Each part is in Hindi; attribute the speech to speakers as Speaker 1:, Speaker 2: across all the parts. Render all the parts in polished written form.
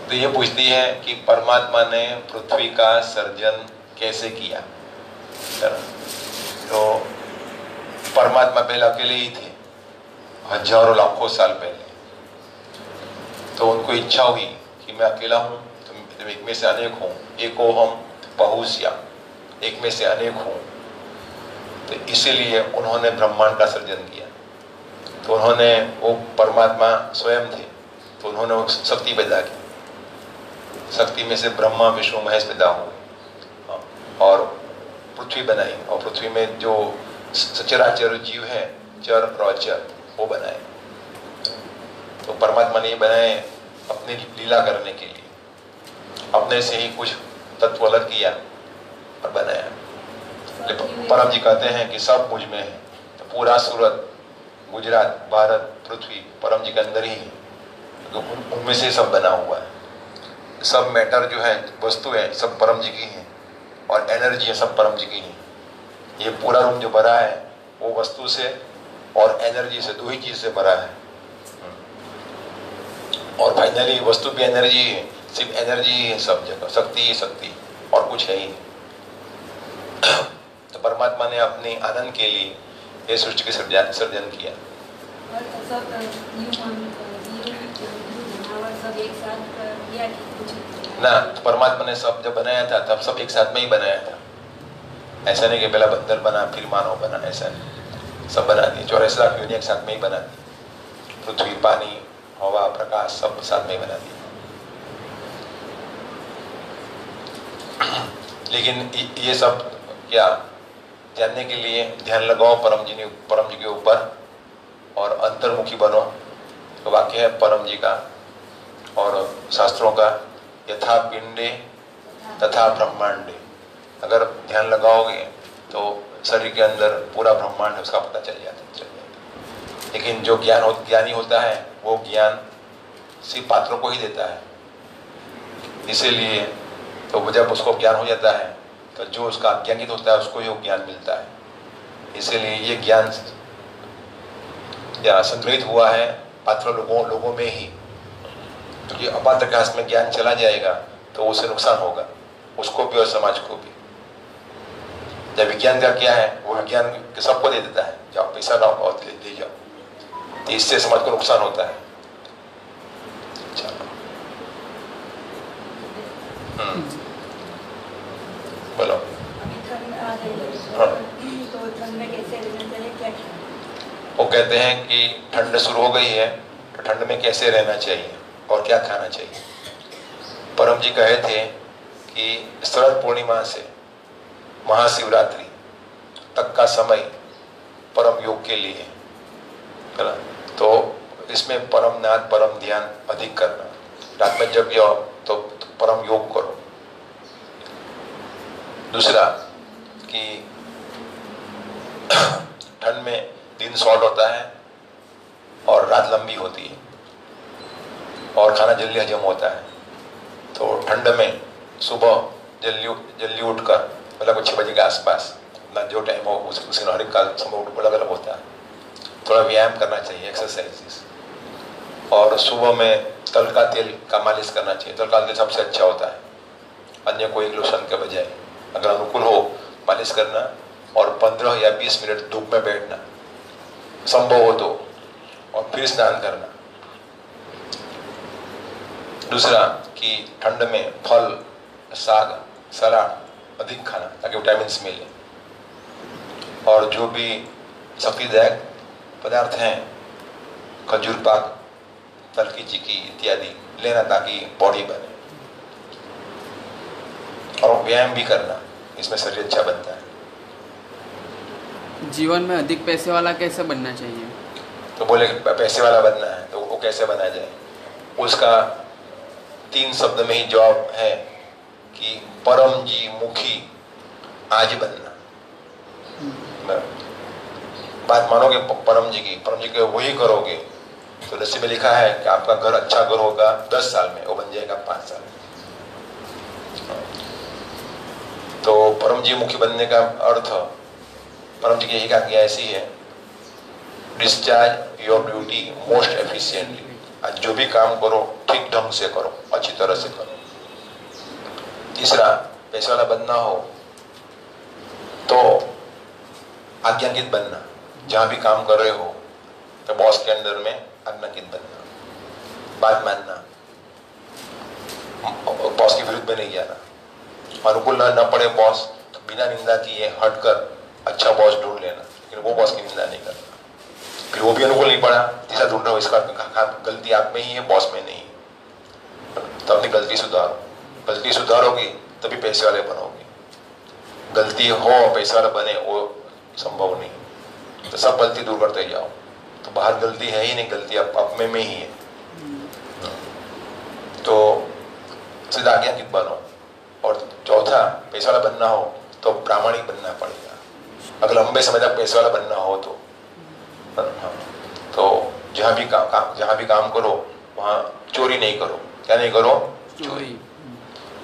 Speaker 1: तो ये पूछती है कि परमात्मा ने पृथ्वी का सर्जन कैसे किया। तो परमात्मा पहले अकेले ही थे, हजारों लाखों साल पहले। तो उनको इच्छा हुई कि मैं अकेला हूं, तुम एक में से अनेक हूं, एको हम बहुश्या, एक में से अनेक हूं। तो इसीलिए उन्होंने ब्रह्मांड का सर्जन किया। तो उन्होंने, वो परमात्मा स्वयं थे, तो उन्होंने वो शक्ति पैदा की। शक्ति में से ब्रह्मा विष्णु महेश पैदा हुए और पृथ्वी बनाई, और पृथ्वी में जो सचराचर जीव है, चर और अचर, वो बनाए। तो परमात्मा ने ये बनाए अपनी लीला करने के लिए, अपने से ही कुछ तत्व अलग किया और बनाया। परम जी कहते हैं कि सब मुझ में है। तो पूरा सूरत, गुजरात, भारत, पृथ्वी परम जी के अंदर ही है, तो उनमें से सब बना हुआ है। सब मैटर जो है, वस्तु है, सब परम जी की है, और एनर्जी है सब परम जी की है। ये पूरा रूम जो भरा है वो वस्तु से और एनर्जी से, दो ही चीज से भरा है। और फाइनली वस्तु भी एनर्जी है, सिर्फ एनर्जी ही है सब जगह, शक्ति ही शक्ति, और कुछ है ही नहीं। तो परमात्मा ने अपने आनंद के लिए ये सृष्टि का सर्जन किया। ना, परमात्मा ने सब जब बनाया था तब सब एक साथ में ही बनाया था। ऐसा नहीं कि पहला बंदर बना फिर मानव बना, ऐसा नहीं। सब बना दिए, 84 लाख योनि एक साथ में ही बना दी। पृथ्वी, पानी, हवा, प्रकाश सब साथ में ही बना दिया। लेकिन ये सब क्या जानने के लिए ध्यान लगाओ परम जी के ऊपर और अंतर्मुखी बनो। तो वाक्य है परम जी का और शास्त्रों का, यथा पिंडे तथा ब्रह्मांडे। अगर ध्यान लगाओगे तो शरीर के अंदर पूरा ब्रह्मांड है, उसका पता चल जाता है। लेकिन जो ज्ञानी होता है वो ज्ञान सिर्फ पात्रों को ही देता है। इसीलिए तो जब उसको ज्ञान हो जाता है तो जो उसका अज्ञानित होता है उसको ही वो ज्ञान मिलता है। इसीलिए ये ज्ञान या संग्रहित हुआ है पात्र लोगों में ही। क्योंकि अपात्र के हाथ में ज्ञान चला जाएगा तो उससे नुकसान होगा, उसको भी और समाज को भी। जब विज्ञान का क्या है, वो विज्ञान सबको दे देता है, जाओ पैसा लाओ और ले जाओ, तो इससे समाज को नुकसान होता है। बोलो। वो कहते हैं कि ठंड शुरू हो गई है तो ठंड में कैसे रहना चाहिए और क्या खाना चाहिए। परम जी कहे थे कि शरद पूर्णिमा से महाशिवरात्रि तक का समय परम योग के लिए है ना। तो इसमें परम नाद, परम ध्यान अधिक करना। रात में जब जाओ तो परम योग करो। दूसरा कि ठंड में दिन शॉर्ट होता है और रात लंबी होती है और खाना जल्दी हजम होता है। तो ठंड में सुबह जल्दी उठकर, मतलब 6 बजे के आसपास, ना जो टाइम हो उसके हर एक का समय अलग अलग होता है। थोड़ा व्यायाम करना चाहिए, एक्सरसाइजेस। और सुबह में तल का तेल का मालिश करना चाहिए। तल का तेल सबसे अच्छा होता है, अन्य कोई लोशन के बजाय। अगर अनुकूल हो मालिश करना और 15 या 20 मिनट धूप में बैठना संभव हो तो, और फिर स्नान करना। दूसरा कि ठंड में फल, साग, सलाद अधिक खाना ताकि विटामिन मिले। और जो भी शक्तिदायक पदार्थ हैं, खजूर पाक, तल की चिक्की इत्यादि लेना ताकि बॉडी बने। और व्यायाम भी करना, इसमें शरीर अच्छा बनता है।
Speaker 2: जीवन में अधिक पैसे वाला कैसे बनना चाहिए?
Speaker 1: तो बोले पैसे वाला बनना है तो वो कैसे बना जाए, उसका 3 शब्द में ही जवाब है कि परम जी मुखी आज बनना। बात मानोगे परम जी की वही करोगे तो नसीब में लिखा है कि आपका घर अच्छा घर होगा 10 साल में, वो बन जाएगा 5 साल में। तो परम जी मुखी बनने का अर्थ, परम जी की यही आज्ञा ऐसी है, discharge your duty most efficiently. आज जो भी काम करो ठीक ढंग से करो, अच्छी तरह से करो। तीसरा, पैसे वाला बनना हो तो आज्ञाकित बनना। जहां भी काम कर रहे हो तो बॉस के अंदर में आज्ञाकित बनना, बात मानना, बॉस के विरुद्ध में नहीं जाना। अनुकूल न पड़े बॉस तो बिना निंदा किए हटकर अच्छा बॉस ढूंढ लेना, लेकिन वो बॉस की निंदा नहीं करना। फिर वो भी अनुकूल नहीं पड़ा, तीसरा ढूंढ रहे हो, इसका गलती आप में ही है, बॉस में नहीं। तो अपनी गलती सुधारो, गलती सुधारोगी तभी पैसे वाले बनोगे। गलती हो पैसे वाला बने वो संभव नहीं। तो सब गलती दूर करते जाओ, तो बाहर गलती है ही नहीं, गलती आप में ही है। तो सीधा आज्ञाकित बनो। और चौथा, पैसे वाला बनना हो तो प्रामाणिक बनना पड़ेगा। अगर लंबे समय तक पैसे वाला बनना हो तो जहाँ भी काम करो वहाँ चोरी नहीं करो। क्या नहीं करो?
Speaker 2: चोरी।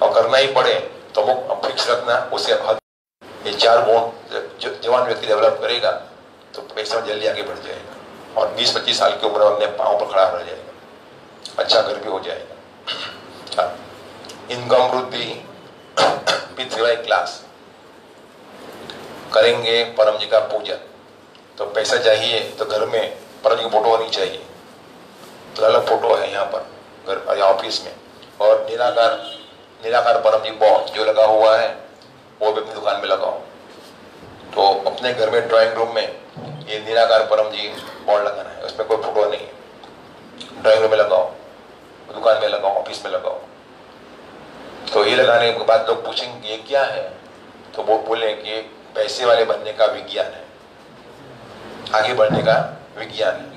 Speaker 1: और करना ही पड़े तो वो फिक्स रखना, उससे ये 4 गुण जवान व्यक्ति डेवलप करेगा तो पैसा जल्दी आगे बढ़ जाएगा और 20-25 साल की उम्र में अपने पाँव पर खड़ा रह जाएगा, अच्छा घर भी हो जाएगा। इनकम वृद्धि विथ क्लास करेंगे परम जी का पूजन। तो पैसा चाहिए तो घर में परम जी की फोटो होनी चाहिए, तो अलग फोटो है यहाँ पर घर या ऑफिस में। और निराकार परम जी बोर्ड जो लगा हुआ है वो भी अपनी दुकान में लगाओ। तो अपने घर में ड्राइंग रूम में ये निराकार परम जी बोर्ड लगाना है, उसमें कोई फोटो नहीं है। ड्राइंग रूम में लगाओ, दुकान में लगाओ, ऑफिस में लगाओ। तो ये लगाने के बाद लोग पूछेंगे ये क्या है, तो वो बोले कि पैसे वाले बनने का विज्ञान है, आगे बढ़ने का विज्ञान है,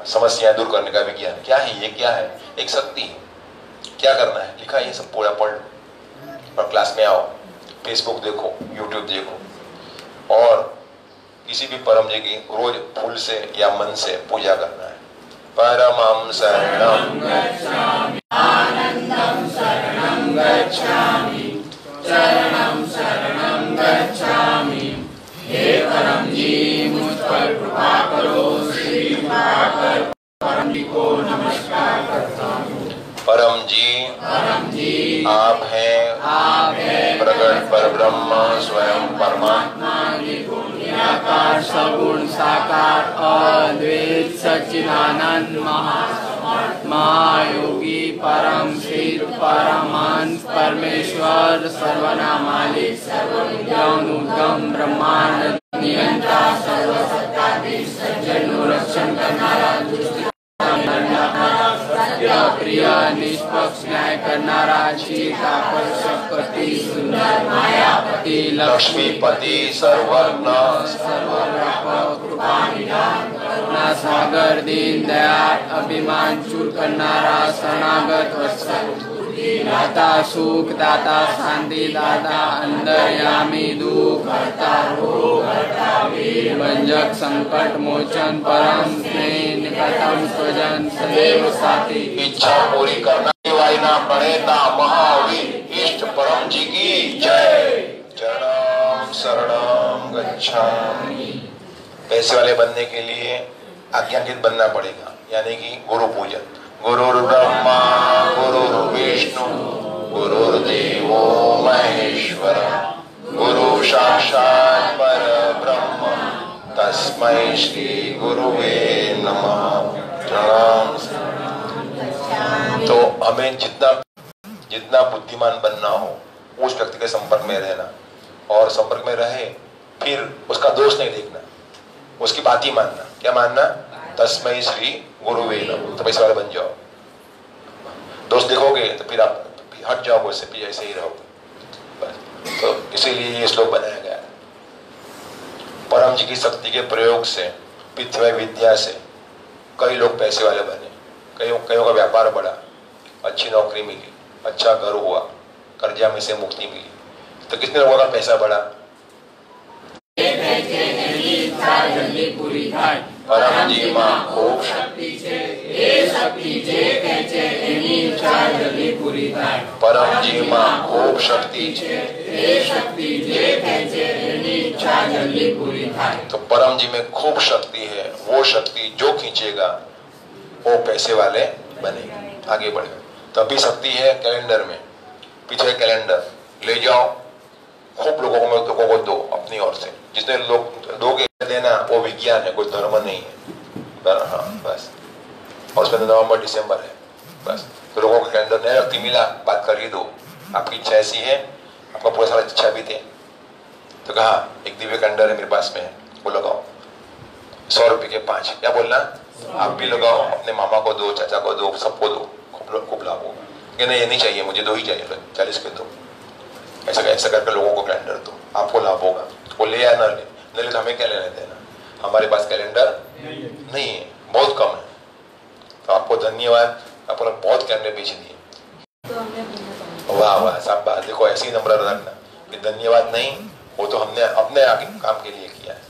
Speaker 1: समस्याएं दूर करने का विज्ञान। क्या है ये? क्या है? एक शक्ति है। क्या करना है? लिखा है, ये सब पूरा पढ़ और क्लास में आओ, फेसबुक देखो, यूट्यूब देखो और किसी भी परम जी की रोज फूल से या मन से पूजा करना है। परमं शरणं गच्छामि, आनंदं शरणं गच्छामि,
Speaker 2: चरणं शरणं गच्छामि। हे परम जी मुझ पर कृपा करो, श्री कृपा कर परम जी को नमस्कार करता हूँ।
Speaker 1: परम जी आप हैं प्रकट परब्रह्म स्वयं परमात्मा,
Speaker 2: निराकार सगुण साकार अद्वैत सच्चिदानंद महायोगी परम सिद्ध परमानंद परमेश्वर सर्वनामालिक सर्वोद्गम ब्रह्मांड नियंता सर्वसत्ताधीश सज्जनों रक्षण करनारा प्रिय निष्पक्ष न्याय करनारा चितापति सुंदर मायापति
Speaker 1: लक्ष्मीपति सर्वज्ञ
Speaker 2: सर्वव्यापक कृपा निधान करुणा सागर दीन दयाल अभिमान चूर करनारा शरणागत वत्सल दाता सुख दाता शांति दाता अंतर्यामी दुख हरता रोग हरता वीर भंजक संकट मोचन परम स्नेह निकटम स्वजन सदैव साथी
Speaker 1: इच्छा पूरी करना वाली ना प्रणेता महावीर इष्ट परम जी की जय। चरणं शरणं गच्छामि। पैसे वाले बनने के लिए आज्ञाकित बनना पड़ेगा, यानी कि गुरु पूजन। गुरुर्ब्रह्मा गुरुर्विष्णु गुरुर्देवो महेश्वर गुरु साक्षात् परब्रह्म तस्मै श्री गुरुवे नमः। तो हमें जितना बुद्धिमान बनना हो उस व्यक्ति के संपर्क में रहना, और संपर्क में रहे फिर उसका दोष नहीं देखना, उसकी बात ही मानना। क्या मानना? तस्मै श्री गुरुवे नमः। तो पैसे वाले बन जाओ। दोस्त देखोगे तो फिर आप हट जाओगे उससे, फिर ऐसे ही रहोगे बस। तो इसीलिए ये श्लोक बनाया गया है। परम जी की शक्ति के प्रयोग से, पितृ विद्या से कई लोग पैसे वाले बने, कईयों का व्यापार बढ़ा, अच्छी नौकरी मिली, अच्छा घर हुआ, कर्जा में से मुक्ति मिली। तो कितने लोगों का पैसा बढ़ा? परम जी मां खूब शक्ति छे, परम जी मां खूब शक्ति छे। तो परम जी में खूब शक्ति है, वो शक्ति जो खींचेगा वो पैसे वाले बनेंगे, आगे बढ़े। तभी शक्ति है कैलेंडर में। पीछे कैलेंडर ले जाओ, खूब लोगों को दो अपनी ओर से। जितने लोग दोगे देना वो विज्ञान है, कोई धर्म नहीं है। हाँ बस। और उसमें नवंबर दिसंबर है बस। तो लोगों को कैलेंडर नहीं रखती मिला, बात कर ही दो। आपकी इच्छा ऐसी है, आपका पूरा सारा इच्छा भी थे। तो कहा एक दिव्य कैलेंडर है मेरे पास में, वो लगाओ 100 रुपए के 5। क्या बोलना, आप भी लगाओ, अपने मामा को दो, चाचा को दो, सबको दो, खूब लाभ होगा। कि नहीं ये नहीं चाहिए मुझे, 2 ही चाहिए, 40 के दो। ऐसा करके लोगों को कैलेंडर दो, आपको लाभ होगा। वो ले या ना ले, नहीं ले तो हमें क्या लेने देना। हमारे पास कैलेंडर नहीं है, बहुत कम है। तो आपको धन्यवाद, आपको बहुत कैलेंडर बेच दिए। वाह वाह शाबाश। देखो ऐसी नंबर रखना कि धन्यवाद नहीं, वो तो हमने अपने आगे काम के लिए किया है।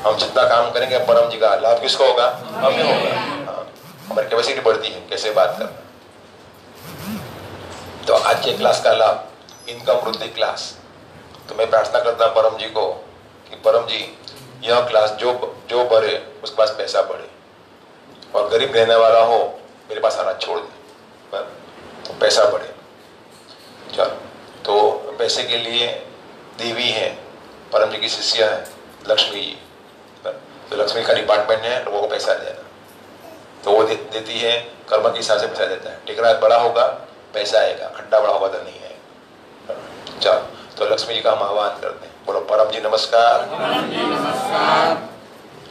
Speaker 1: हम जितना काम करेंगे परम जी का लाभ किसको होगा, हमें होगा। हाँ, हमारी कैपेसिटी बढ़ती है कैसे बात करना। तो आज के क्लास का लाभ, इनकम वृद्धि क्लास। तो मैं प्रार्थना करता हूँ परम जी को कि परम जी यह क्लास जो बढ़े उसके पास पैसा बढ़े, और गरीब रहने वाला हो मेरे पास आना छोड़ दे, तो पैसा बढ़े। चलो, तो पैसे के लिए देवी है, परम जी की शिष्य है लक्ष्मी जी। तो लक्ष्मी का डिपार्टमेंट है लोगों को पैसा देना। तो वो देती है, कर्म के हिसाब से पैसा देता है। टिकरा बड़ा होगा पैसा आएगा, खड्डा बड़ा होगा तो नहीं आएगा। चलो, तो लक्ष्मी जी का हम आह्वान करते हैं। बोलो परम जी नमस्कार।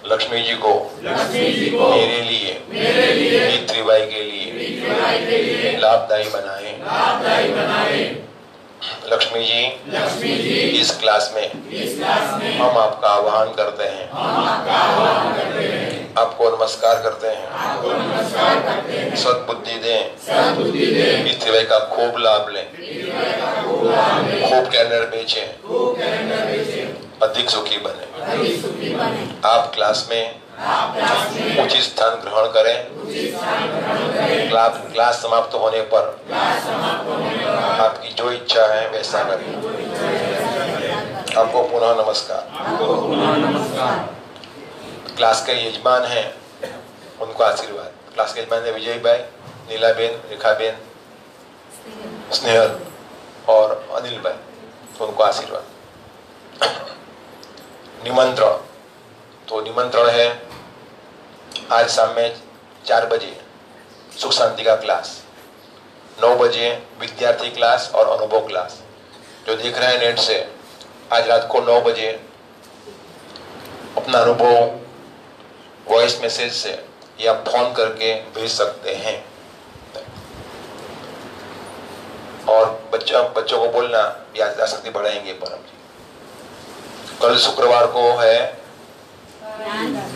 Speaker 1: लक्ष्मी जी को मेरे लिए मित्रीबाई के लिए लाभदायी बनाए। लक्ष्मी जी इस क्लास में हम आपका आह्वान करते हैं, आपको नमस्कार करते हैं। सद्बुद्धि दें, मित्रीबाई का खूब लाभ लें, खूब कैलेंडर बेचें, अधिक सुखी बने। आप क्लास में उचित स्थान ग्रहण करें। क्लास समाप्त होने पर आपकी जो इच्छा है वैसा करें। आपको पुनः नमस्कार। क्लास के यजमान हैं, उनको आशीर्वाद। क्लास के यजमान है विजय भाई, नीला बेन, रेखा बेन, स्नेहल और अनिल भाई, तो उनको आशीर्वाद। निमंत्रण, तो निमंत्रण है आज शाम में 4 बजे सुख शांति का क्लास, 9 बजे विद्यार्थी क्लास और अनुभव क्लास। जो देख रहे हैं नेट से, आज रात को 9 बजे अपना अनुभव वॉइस मैसेज से या फोन करके भेज सकते हैं। और बच्चों को बोलना याद शक्ति बढ़ाएंगे परम जी। कल शुक्रवार को है,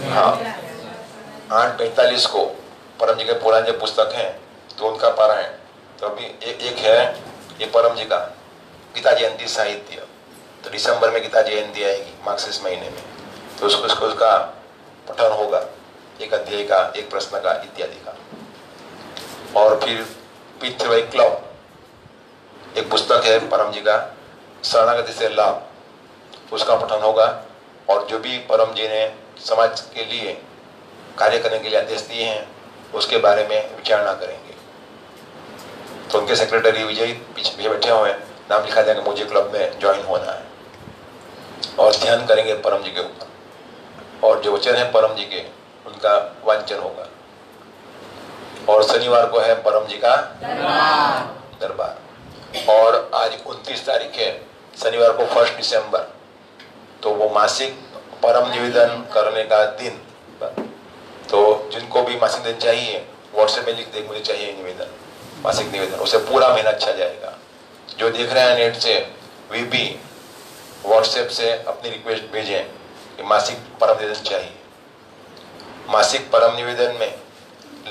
Speaker 1: हाँ 8:45 को परम जी के पुराने पुस्तक हैं तो उनका पारायण। तो अभी एक है ये परम जी का गीता जयंती साहित्य। तो दिसंबर में गीता जयंती आएगी मार्क्सिस महीने में, तो उसका पठन होगा, एक अध्याय का, एक प्रश्न का, इत्यादि का। और फिर पितृवै क्लब एक पुस्तक है परम जी का, शरणागति से लाभ, उसका पठन होगा। और जो भी परम जी ने समाज के लिए कार्य करने के लिए आदेश दिए हैं उसके बारे में विचारणा करेंगे। तो उनके सेक्रेटरी विजय पीछे बैठे हुए हैं, नाम लिखा जाएगा, मुझे क्लब में ज्वाइन होना है। और ध्यान करेंगे परम जी के ऊपर, और जो वचन है परम जी के उनका वांचन होगा। और शनिवार को है परम जी का दरबार। और आज 29 तारीख है, शनिवार को 1 दिसंबर, तो वो मासिक परम निवेदन करने का दिन। तो जिनको भी मासिक निवेदन चाहिए व्हाट्सएप में लिख दे, मुझे चाहिए निवेदन, मासिक निवेदन, उससे पूरा महीना अच्छा जाएगा। जो देख रहे हैं नेट से, वे भी व्हाट्सएप से अपनी रिक्वेस्ट भेजें कि मासिक परम निवेदन चाहिए। मासिक परम निवेदन में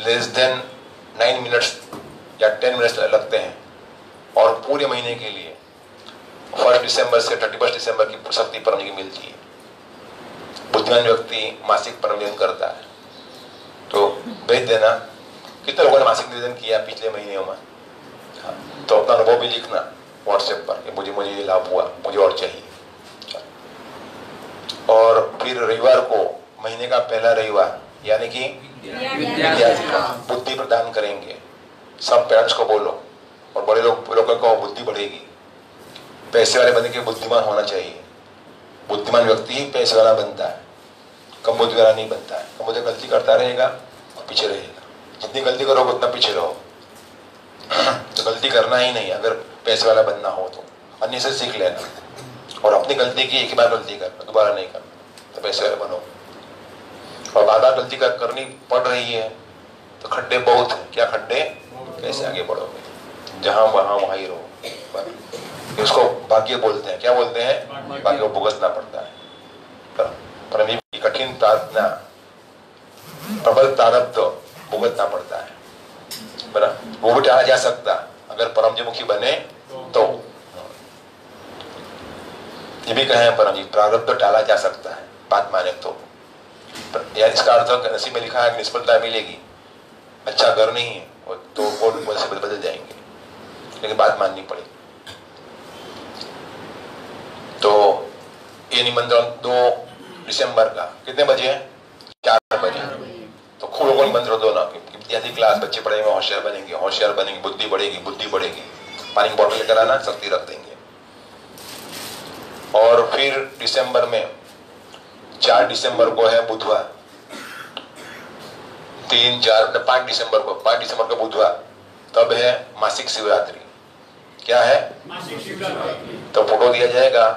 Speaker 1: लेस देन 9 मिनट्स या 10 मिनट्स लगते हैं, और पूरे महीने के लिए 1 दिसंबर से 31 दिसंबर की शक्ति परम जी की मिलती है। बुद्धिमान व्यक्ति मासिक परम निवेदन करता है, तो भेज देना कितने लोगों ने मासिक निवेदन किया पिछले महीनों में। तो अपना अनुभव भी लिखना व्हाट्सएप पर कि मुझे ये लाभ हुआ, मुझे और चाहिए। और फिर रविवार को, महीने का पहला रविवार यानी कि
Speaker 2: विद्याधिकार
Speaker 1: बुद्धि प्रदान करेंगे। सब पेरेंट्स को बोलो और बड़े लोगों को बुद्धि बढ़ेगी। पैसे वाले बनने के बुद्धिमान होना चाहिए। बुद्धिमान व्यक्ति ही पैसे वाला बनता है, कम बुद्धि वाला नहीं बनता है। कम बुद्धि गलती करता रहेगा और पीछे रहेगा। जितनी गलती करोगे उतना पीछे रहो। तो गलती करना ही नहीं अगर पैसे वाला बनना हो तो। अन्य से सीख लेना और अपनी गलती की एक ही बार गलती करना, दोबारा नहीं करना, तो पैसे वाले बनो। और बार बार गलती करनी पड़ रही है तो खड्डे बहुत हैं। क्या खड्डे? कैसे आगे बढ़ोगे? जहां वहां ही रहो। उसको भाग्य बोलते हैं। क्या बोलते हैं? भाग्य को भुगतना पड़ता है। पर कठिन प्रार्थना, प्रबल प्रारब्ध भुगतना पड़ता है। वो भी टाला जा सकता अगर परम जी मुखी बने तो। ये भी कहे परम जी, प्रारब्ध टाला जा सकता है बात माने तो। यार इसका अर्थ नसीब में लिखा है निष्फलता मिलेगी, अच्छा घर नहीं है तो वो बदल जाएंगे, लेकिन बात माननी पड़ेगी। तो ये निमंत्रण 2 दिसंबर का कितने बजे है? 4 बजे। तो खूब लोगों निमंत्रण दो ना। विद्यार्थी क्लास, बच्चे पढ़ेंगे, होशियार बनेंगे, बुद्धि बढ़ेगी। पानी की बोतल लेकर आना, शक्ति रख देंगे। और फिर दिसंबर में 4 दिसंबर को है बुधवार, 5 दिसंबर को बुधवार, तब है मासिक शिवरात्रि। क्या है? मासिक शिवरात्रि। तो फोटो दिया जाएगा,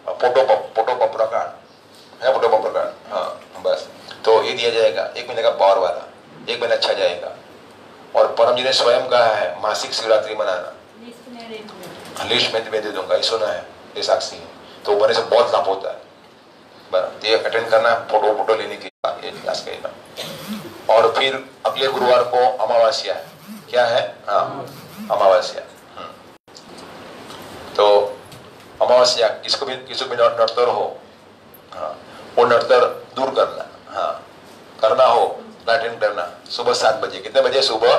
Speaker 1: फोटो प्रकार है, फोटो प्रकार। हाँ बस, तो ये दिया जाएगा 1 महीने का पावर वाला, 1 महीना अच्छा जाएगा। और परम जी ने स्वयं कहा है मासिक शिवरात्रि मनाना। लिस्ट में दे दूंगा, ये सुना है, ये साक्षी है। तो बने से बहुत लाभ होता है। ये अटेंड करना, फोटो लेने के लिए क्लास का। और फिर अगले गुरुवार को अमावस्या है। क्या है? हाँ अमावस्या। तो अमावस्या किसको भी नड़तर हो, हाँ वो नड़तर दूर करना, हाँ करना हो अटेंड करना। सुबह 7 बजे। कितने बजे? सुबह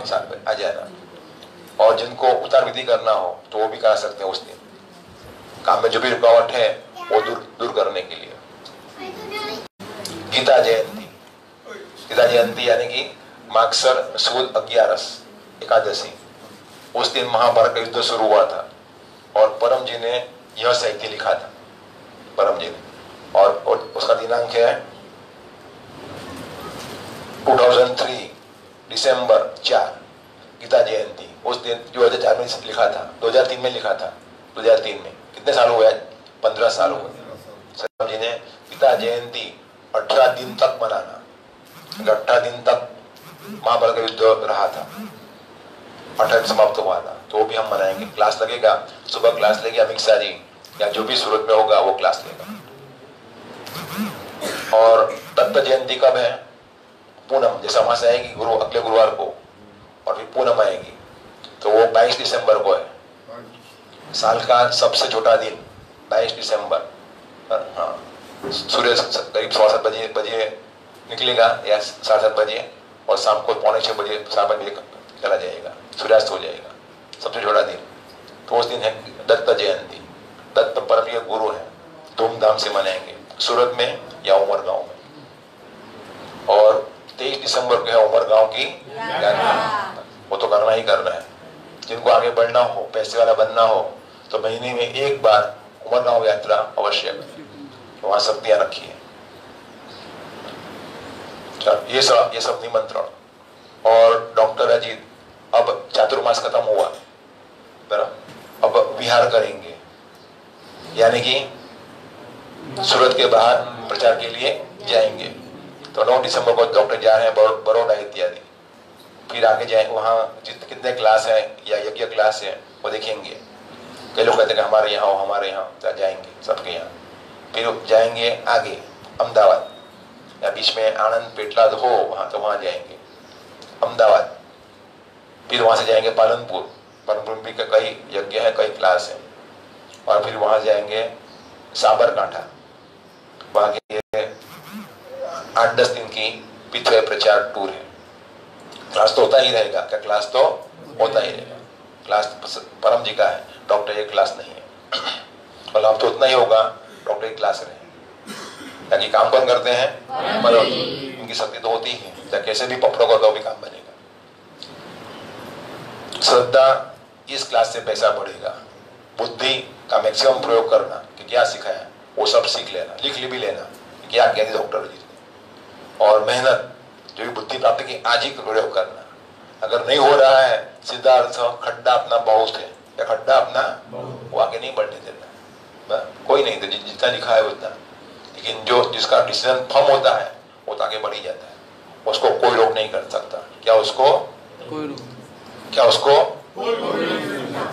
Speaker 1: 7 बजे आ जाना। और जिनको उतार विधि करना हो तो वो भी करा सकते हैं उस दिन। काम में जो भी रुकावट है वो दूर करने के लिए। गीता जयंती यानी कि मागसर सुद 11 एकादशी, उस दिन महाभारत का युद्ध शुरू हुआ था और परम जी ने यह साहित्य लिखा था, परम जी ने। और उसका दिनांक है 2003 दिसंबर 4 गीता जयंती। उस दिन 2004 में लिखा था, 2003 में लिखा था। 2003 में कितने साल हो गए? 15 साल हो गए। परम जी ने गीता जयंती 18 दिन तक मनाना। 18 दिन तक महाभारत का युद्ध रहा था, 18 दिन समाप्त हुआ था। तो वो भी हम मनाएंगे। क्लास लगेगा, सुबह क्लास लेंगे अमित शाह जी या जो भी सूरत में होगा वो क्लास लेगा। और दत्त जयंती कब है? पूनम, जैसे अमावस आएगी अगले गुरुवार को, और फिर पूनम आएगी, तो वो 22 दिसंबर को है। साल का सबसे छोटा दिन 22 दिसंबर। हाँ, सूर्य करीब 7:15 बजे निकलेगा या 7:30 बजे, और शाम को 5:45 बजे 7 बजे चला जाएगा, सूर्यास्त हो जाएगा। सबसे छोटा दिन तो उस दिन है दत्त जयंती। दत्त परम ये गुरु है, धूमधाम से मनाएंगे सूरत में या उमरगांव में। और 23 दिसंबर को है उमरगांव की यात्रा। वो तो करना ही करना है। जिनको आगे बढ़ना हो, पैसे वाला बनना हो, तो महीने में 1 बार उमरगांव यात्रा अवश्य करें। वहां शक्तियां रखी है। ये सब निमंत्रण। और डॉक्टर अजीत, अब चातुर्मास खत्म हुआ, अब विहार करेंगे, यानी कि सूरत के बाहर प्रचार के लिए जाएंगे। तो 9 दिसंबर को डॉक्टर जा रहे हैं बड़ौदा इत्यादि। फिर आगे जाए, वहाँ कितने क्लास है या यज्ञ क्लास है वो देखेंगे। कई लोग कहते हैं कि हमारे यहाँ हो, हमारे यहाँ जाएंगे, सबके यहाँ। फिर जाएंगे आगे अहमदाबाद, या बीच में आनंद पेटलाद हो वहाँ, तो वहाँ जाएंगे अहमदाबाद। फिर वहाँ से जाएंगे पालनपुर भी का कई यज्ञ है, कई क्लास है। और फिर वहाँ जाएंगे साबरकांठा, वहाँ के 8-10 दिन की पितृ प्रचार टूर है। क्लास तो होता ही रहेगा, क्या क्लास तो होता ही रहेगा। क्लास परम जी का है, डॉक्टर ये क्लास नहीं है। और लाभ तो उतना ही होगा, डॉक्टर की क्लास रहे। ताकि काम कौन करते हैं? की शक्ति तो होती है, चाहे कैसे भी पकड़ो कर दो भी काम बनेगा। श्रद्धा, इस क्लास से पैसा बढ़ेगा। बुद्धि का मैक्सिमम प्रयोग करना कि क्या सिखाया वो सब सीख लेना, लिख भी लेना क्या कहते डॉक्टर जी ने। और मेहनत, जो भी बुद्धि प्राप्ति की आज ही प्रयोग करना। अगर नहीं हो रहा है, सीधा अर्थ खड्डा अपना बहुत है या खड्डा अपना वो आगे नहीं बढ़ने देना। कोई नहीं तो जितना लिखा है उतना, लेकिन जो जिसका डिसीजन फर्म होता है वो तो आगे बढ़ ही जाता है, उसको कोई रोक नहीं कर सकता। क्या उसको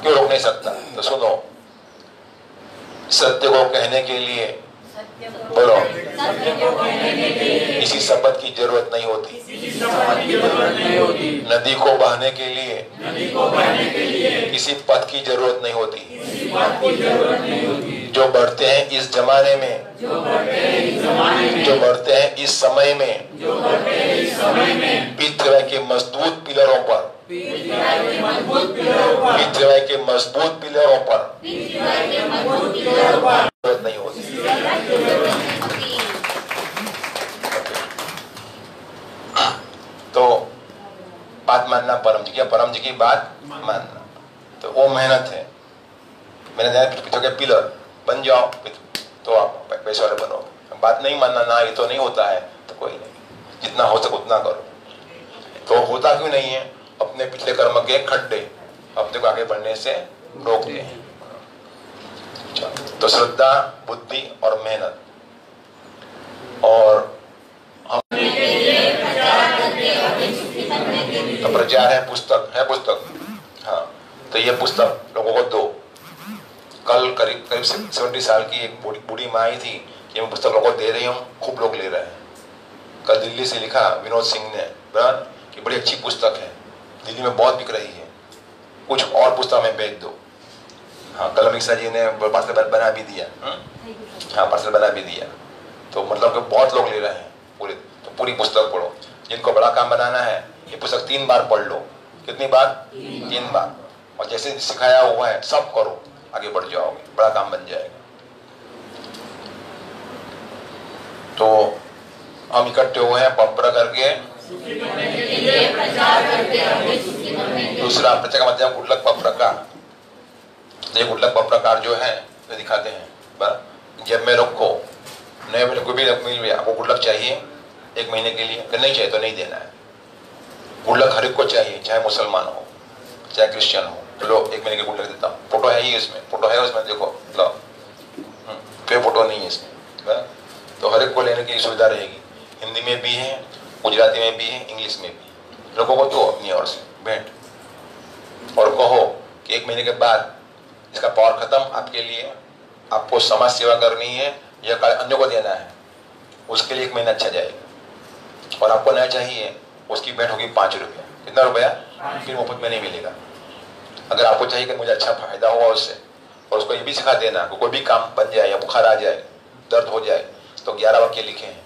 Speaker 1: क्यों रोक नहीं सकता? तो सुनो, सत्य को कहने के लिए बोलो, किसी शब्द की जरूरत नहीं होती। नदी को बहने के लिए किसी पथ की जरूरत नहीं होती। जो बढ़ते हैं इस जमाने में, जो बढ़ते हैं इस समय में, पृथ्वी के मजबूत पिलरों पर, पृथ्वी के मजबूत पिलरों पर जरूरत नहीं होती। तो बात मानना परम जी की, परम जी की बात मानना, तो वो मेहनत है। मैंने पृथ्वी के पिलर बन जाओ तो आप पैसे वाले बनो। बात नहीं मानना, ना ये तो नहीं होता है, तो कोई नहीं, जितना हो सके उतना करो। तो होता क्यों नहीं है? अपने पिछले कर्म के खड्डे अपने को आगे बढ़ने से रोक दिए हैं। तो श्रद्धा, बुद्धि और मेहनत। और तो प्रचार है, पुस्तक है, पुस्तक। हाँ, तो ये पुस्तक लोगों को दो। कल करीब 70 साल की एक बूढ़ी माँ आई थी कि मैं पुस्तक लोगों को दे रही हूँ, खूब लोग ले रहे हैं। कल दिल्ली से लिखा विनोद सिंह ने कि बड़ी अच्छी पुस्तक है, दिल्ली में बहुत बिक रही है, कुछ और पुस्तक में भेज दो। हाँ, कल अमित शाह जी ने पार्सल बना भी दिया। हाँ, पार्सल बना भी दिया। तो मतलब कि बहुत लोग ले रहे हैं पूरे। तो पूरी पुस्तक पढ़ो। जिनको बड़ा काम बनाना है, ये पुस्तक 3 बार पढ़ लो। कितनी बार? 3 बार। और जैसे सिखाया हुआ है सब करो, आगे बढ़ जाओगे, बड़ा काम बन जाएगा। तो हम इकट्ठे हुए हैं पप्र करके, दूसरा प्रचार का मतलब गुडलक पप्रकार। ये गुडलक पप्रकार जो है तो दिखाते हैं। जब मैं रखो नए मेरे को भी मिल गया, आपको गुडलक चाहिए 1 महीने के लिए, अगर नहीं चाहिए तो नहीं देना है। गुडलक हर एक को चाहिए, चाहे मुसलमान हो चाहे क्रिश्चियन हो। तो लो 1 महीने के गुडलक देता हूँ। फोटो है ही इसमें, फोटो है उसमें, देखो लो। फिर फोटो नहीं है इसमें। तो हर एक को लेने की सुविधा रहेगी। हिंदी में भी है, गुजराती में भी है, इंग्लिश में भी। लोगों को दो अपनी ओर से भेंट और कहो कि 1 महीने के बाद इसका पावर खत्म, आपके लिए आपको समाज सेवा करनी है या अन्य को देना है, उसके लिए 1 महीना अच्छा जाएगा। और आपको नहीं चाहिए, उसकी भेंट होगी 5 रुपया। कितना रुपया? फिर मुफ्त में नहीं मिलेगा। अगर आपको चाहिए कि मुझे अच्छा फायदा हुआ उससे, और उसको ये भी सिखा देना कि कोई भी काम बन जाए या बुखार आ जाए, दर्द हो जाए, तो 11 वाक्य लिखे हैं,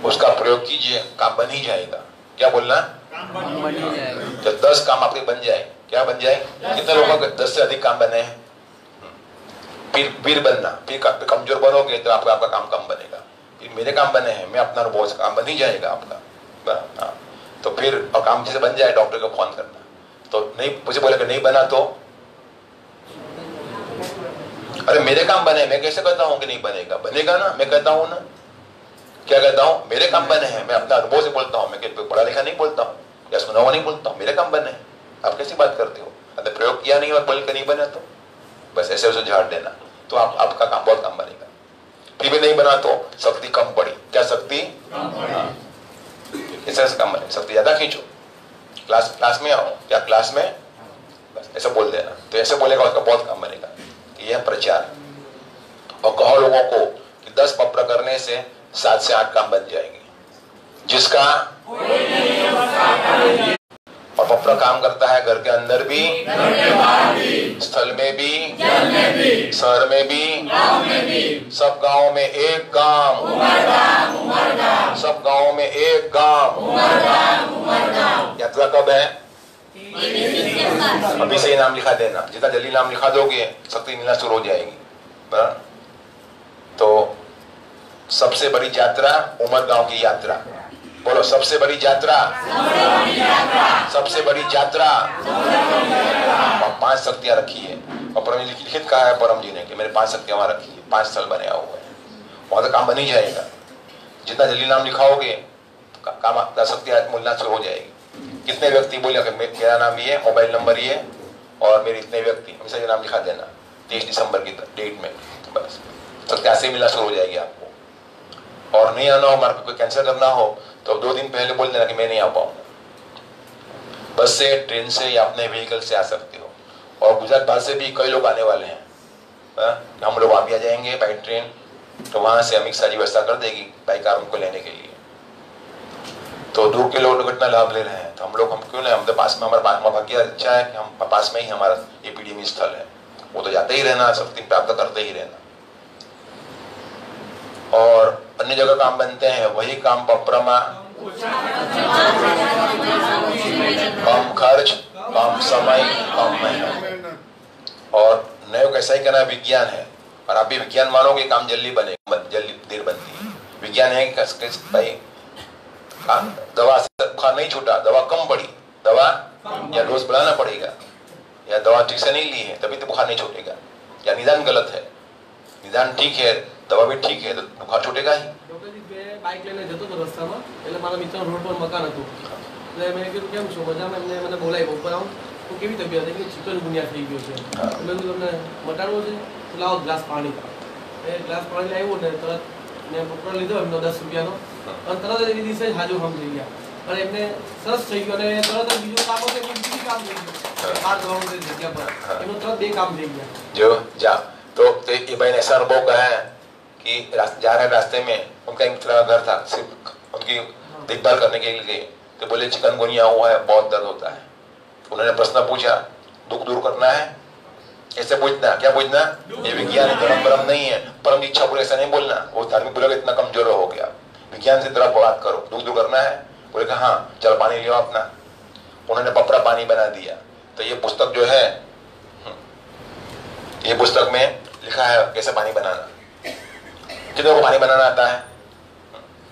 Speaker 1: उसका प्रयोग कीजिए, काम बन ही जाएगा। क्या बोलना? जब 10 काम आपके बन जाए, क्या बन जाए? कितने लोगों के 10 से अधिक काम बने हैं? फिर वीर बनना, फिर कमजोर बनोगे तो आपका काम कम बनेगा। फिर मेरे काम बने हैं, मैं अपना बहुत काम बन ही जाएगा आपका। हाँ, तो फिर और काम जैसे बन जाए डॉक्टर को फोन करना। तो नहीं, मुझे बोले कि नहीं बना तो अरे मेरे काम बने, मैं कैसे कहता हूँ कि नहीं बनेगा? बनेगा ना, मैं कहता हूँ ना। क्या कहता हूँ? मेरे काम बने हैं, मैं अपना अनुभव से बोलता हूँ, मैं पढ़ा लिखा नहीं बोलता हूँ या सुना हुआ नहीं बोलता हूँ, मेरे काम बने हैं। आप कैसी बात करते हो? अगर प्रयोग किया नहीं और बोल के नहीं बना तो बस ऐसे उसे झाड़ देना, तो आपका काम बहुत कम बनेगा। फिर भी नहीं बना तो शक्ति कम पड़ी। क्या शक्ति? ऐसे कम बने, शक्ति ज्यादा खींचो। क्लास में आओ, क्या क्लास में? बस ऐसा बोल देना, तो ऐसे बोलेगा उसका बहुत काम बनेगा। यह प्रचार। और कहो लोगों को कि 10 पप्र करने से 7 से 8 काम बन जाएंगे। जिसका और पप्र काम करता है घर के अंदर भी, स्थल में भी, शहर में भी, सब गांव में एक काम, सब गांव में एक काम। यात्रा कब है? अभी से ही नाम लिखा देना। जितना जल्दी नाम लिखा दोगे शक्ति मिलना शुरू हो जाएगी। तो सबसे बड़ी यात्रा उमरगांव की यात्रा। बोलो सबसे बड़ी यात्रा, सबसे बड़ी यात्रा। और 5 शक्तियां रखी है और परम जी लिखित कहा है परम जी ने कि मैंने 5 शक्तियां वहां रखी है। 5 स्थल बने हुए हैं, वहां तो काम बन ही जाएगा। जितना जल्दी नाम लिखाओगे काम आपका शक्तियां मिलना शुरू हो जाएगी। कितने व्यक्ति बोले कि मेरा नाम ये, मोबाइल नंबर ये और मेरे इतने व्यक्ति, हमेशा ये नाम लिखा देना 23 दिसंबर की डेट में, बस शक्तियां से मिलना शुरू हो जाएगी आपको। और नहीं आना हो, मार्केट को कैंसिल करना हो तो 2 दिन पहले बोल देना कि मैं नहीं आ पाऊंगा। बस से, ट्रेन से या अपने व्हीकल से आ सकते हो। और गुजरात बाहर से भी कई लोग आने वाले हैं। हम लोग वहां भी आ जाएंगे बाई ट्रेन, तो वहां से अमित शाह जी व्यवस्था कर देगी बाई कार उनको लेने के लिए। तो दूर के लोग इतना लाभ ले रहे हैं, तो हम लोग हम क्यों नहीं, हम तो पास में, हमारा भाग्य अच्छा है कि हम पास में ही हमारा एपीडीएम स्थल है, वो तो जाते ही रहना, शक्ति प्राप्त करते ही रहना। और अन्य जगह काम बनते हैं, वही काम पपरमा, कम खर्च, कम समय, कम मेहनत। और नयो कैसा ही करना विज्ञान है। और आप भी विज्ञान मानोगे काम जल्दी बनेगा, जल्दी देर बनती है। विज्ञान है कि भाई दवा से बुखार नहीं छूटा, दवा कम पड़ी, दवा या डोज बढ़ाना पड़ेगा, या दवा ठीक से नहीं ली है तभी तो बुखार नहीं छूटेगा, या निदान गलत है, निदान ठीक है दवा भी ठीक है तो बुखार छूटेगा ही।
Speaker 3: બાઇક લઈને જતો હતો રસ્તામાં, એટલે મારા મિત્રનો રોડ પર મકાન હતું, એટલે મેં કીધું કેમ છો મજામાં, એમને મને બોલાવ્યો ઉપર આવું તો કેવી તબિયત છે કે ચિકનગુનિયા થઈ ગયો છે, મેં કીધું તમને મટાડવો છે તો લાવો ગ્લાસ પાણી, એ ગ્લાસ પાણી લાવ્યો ને તરત ને બપોર લીધો એમનો 10 રૂપિયાનો, અને તરત જ એ દિવસે જ હાજર હમ થઈ ગયા, અને એમને સરસ થઈ ગયો, અને તરત જ બીજું કામ હતું કે બીજું કામ થઈ ગયું, બહાર જવાનું છે જગ્યા પર, એનું તરત 2 કામ થઈ ગયા।
Speaker 1: जो जा तो ये भाई ने ऐसा अनुभव कहा है कि जा रहे रास्ते में उनका एक मित्र का घर था, सिर्फ उनकी देखभाल करने के लिए, तो बोले चिकनगुनिया हुआ है, बहुत दर्द होता है। उन्होंने प्रश्न पूछा, दुख दूर करना है, ऐसे पूछना, क्या पूछना, ये विज्ञान धर्म ब्रह्म नहीं है, परम इच्छा पूरे ऐसा नहीं बोलना, वो धार्मिक बोला इतना कमजोर हो गया, विज्ञान से तरफ बात करो, दुख दूर करना है। बोले कि हाँ चलो पानी लियो अपना। उन्होंने पपड़ा पानी बना दिया। तो ये पुस्तक जो है, ये पुस्तक में लिखा है कैसे पानी बनाना। कितने को पानी बनाना आता है,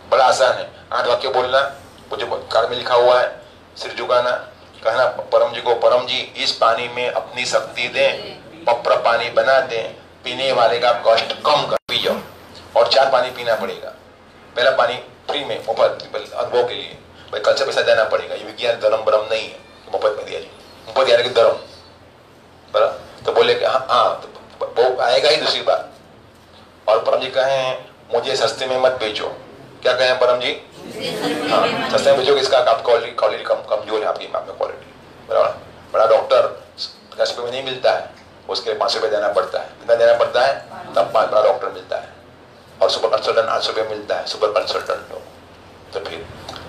Speaker 1: बड़ा आसान है, 8 वाक्य बोलना, मुझे कार्ड में लिखा हुआ है, सिर झुकाना, कहना परम जी को, परम जी इस पानी में अपनी शक्ति दें, पपरा पानी बना दें, पीने वाले का कष्ट कम कर पी जाओ। और 4 पानी पीना पड़ेगा, पहला पानी फ्री में मुफ्त अनुभव के लिए, भाई कल से पैसा देना पड़ेगा, ये विज्ञान धर्म ब्रह्म नहीं है, मुफ्त में दिया जी, मुफ्त दिया कि धर्म बराबर। तो बोले कि हाँ तो वो आएगा ही दूसरी बार। और परम जी कहें मुझे सस्ते में मत बेचो, क्या कहें परम जी, हाँ सस्ते में बेचो, इसका आप क्वालिटी कमजोर है आपकी में क्वालिटी, बराबर। बड़ा डॉक्टर 10 रुपये में नहीं मिलता है, उसके 500 रुपये देना पड़ता है, कितना देना पड़ता है, तब बड़ा डॉक्टर मिलता है। और सुपर कंसल्टेंट 800 रुपये मिलता है, सुपर कंसल्टेंट हो तो फिर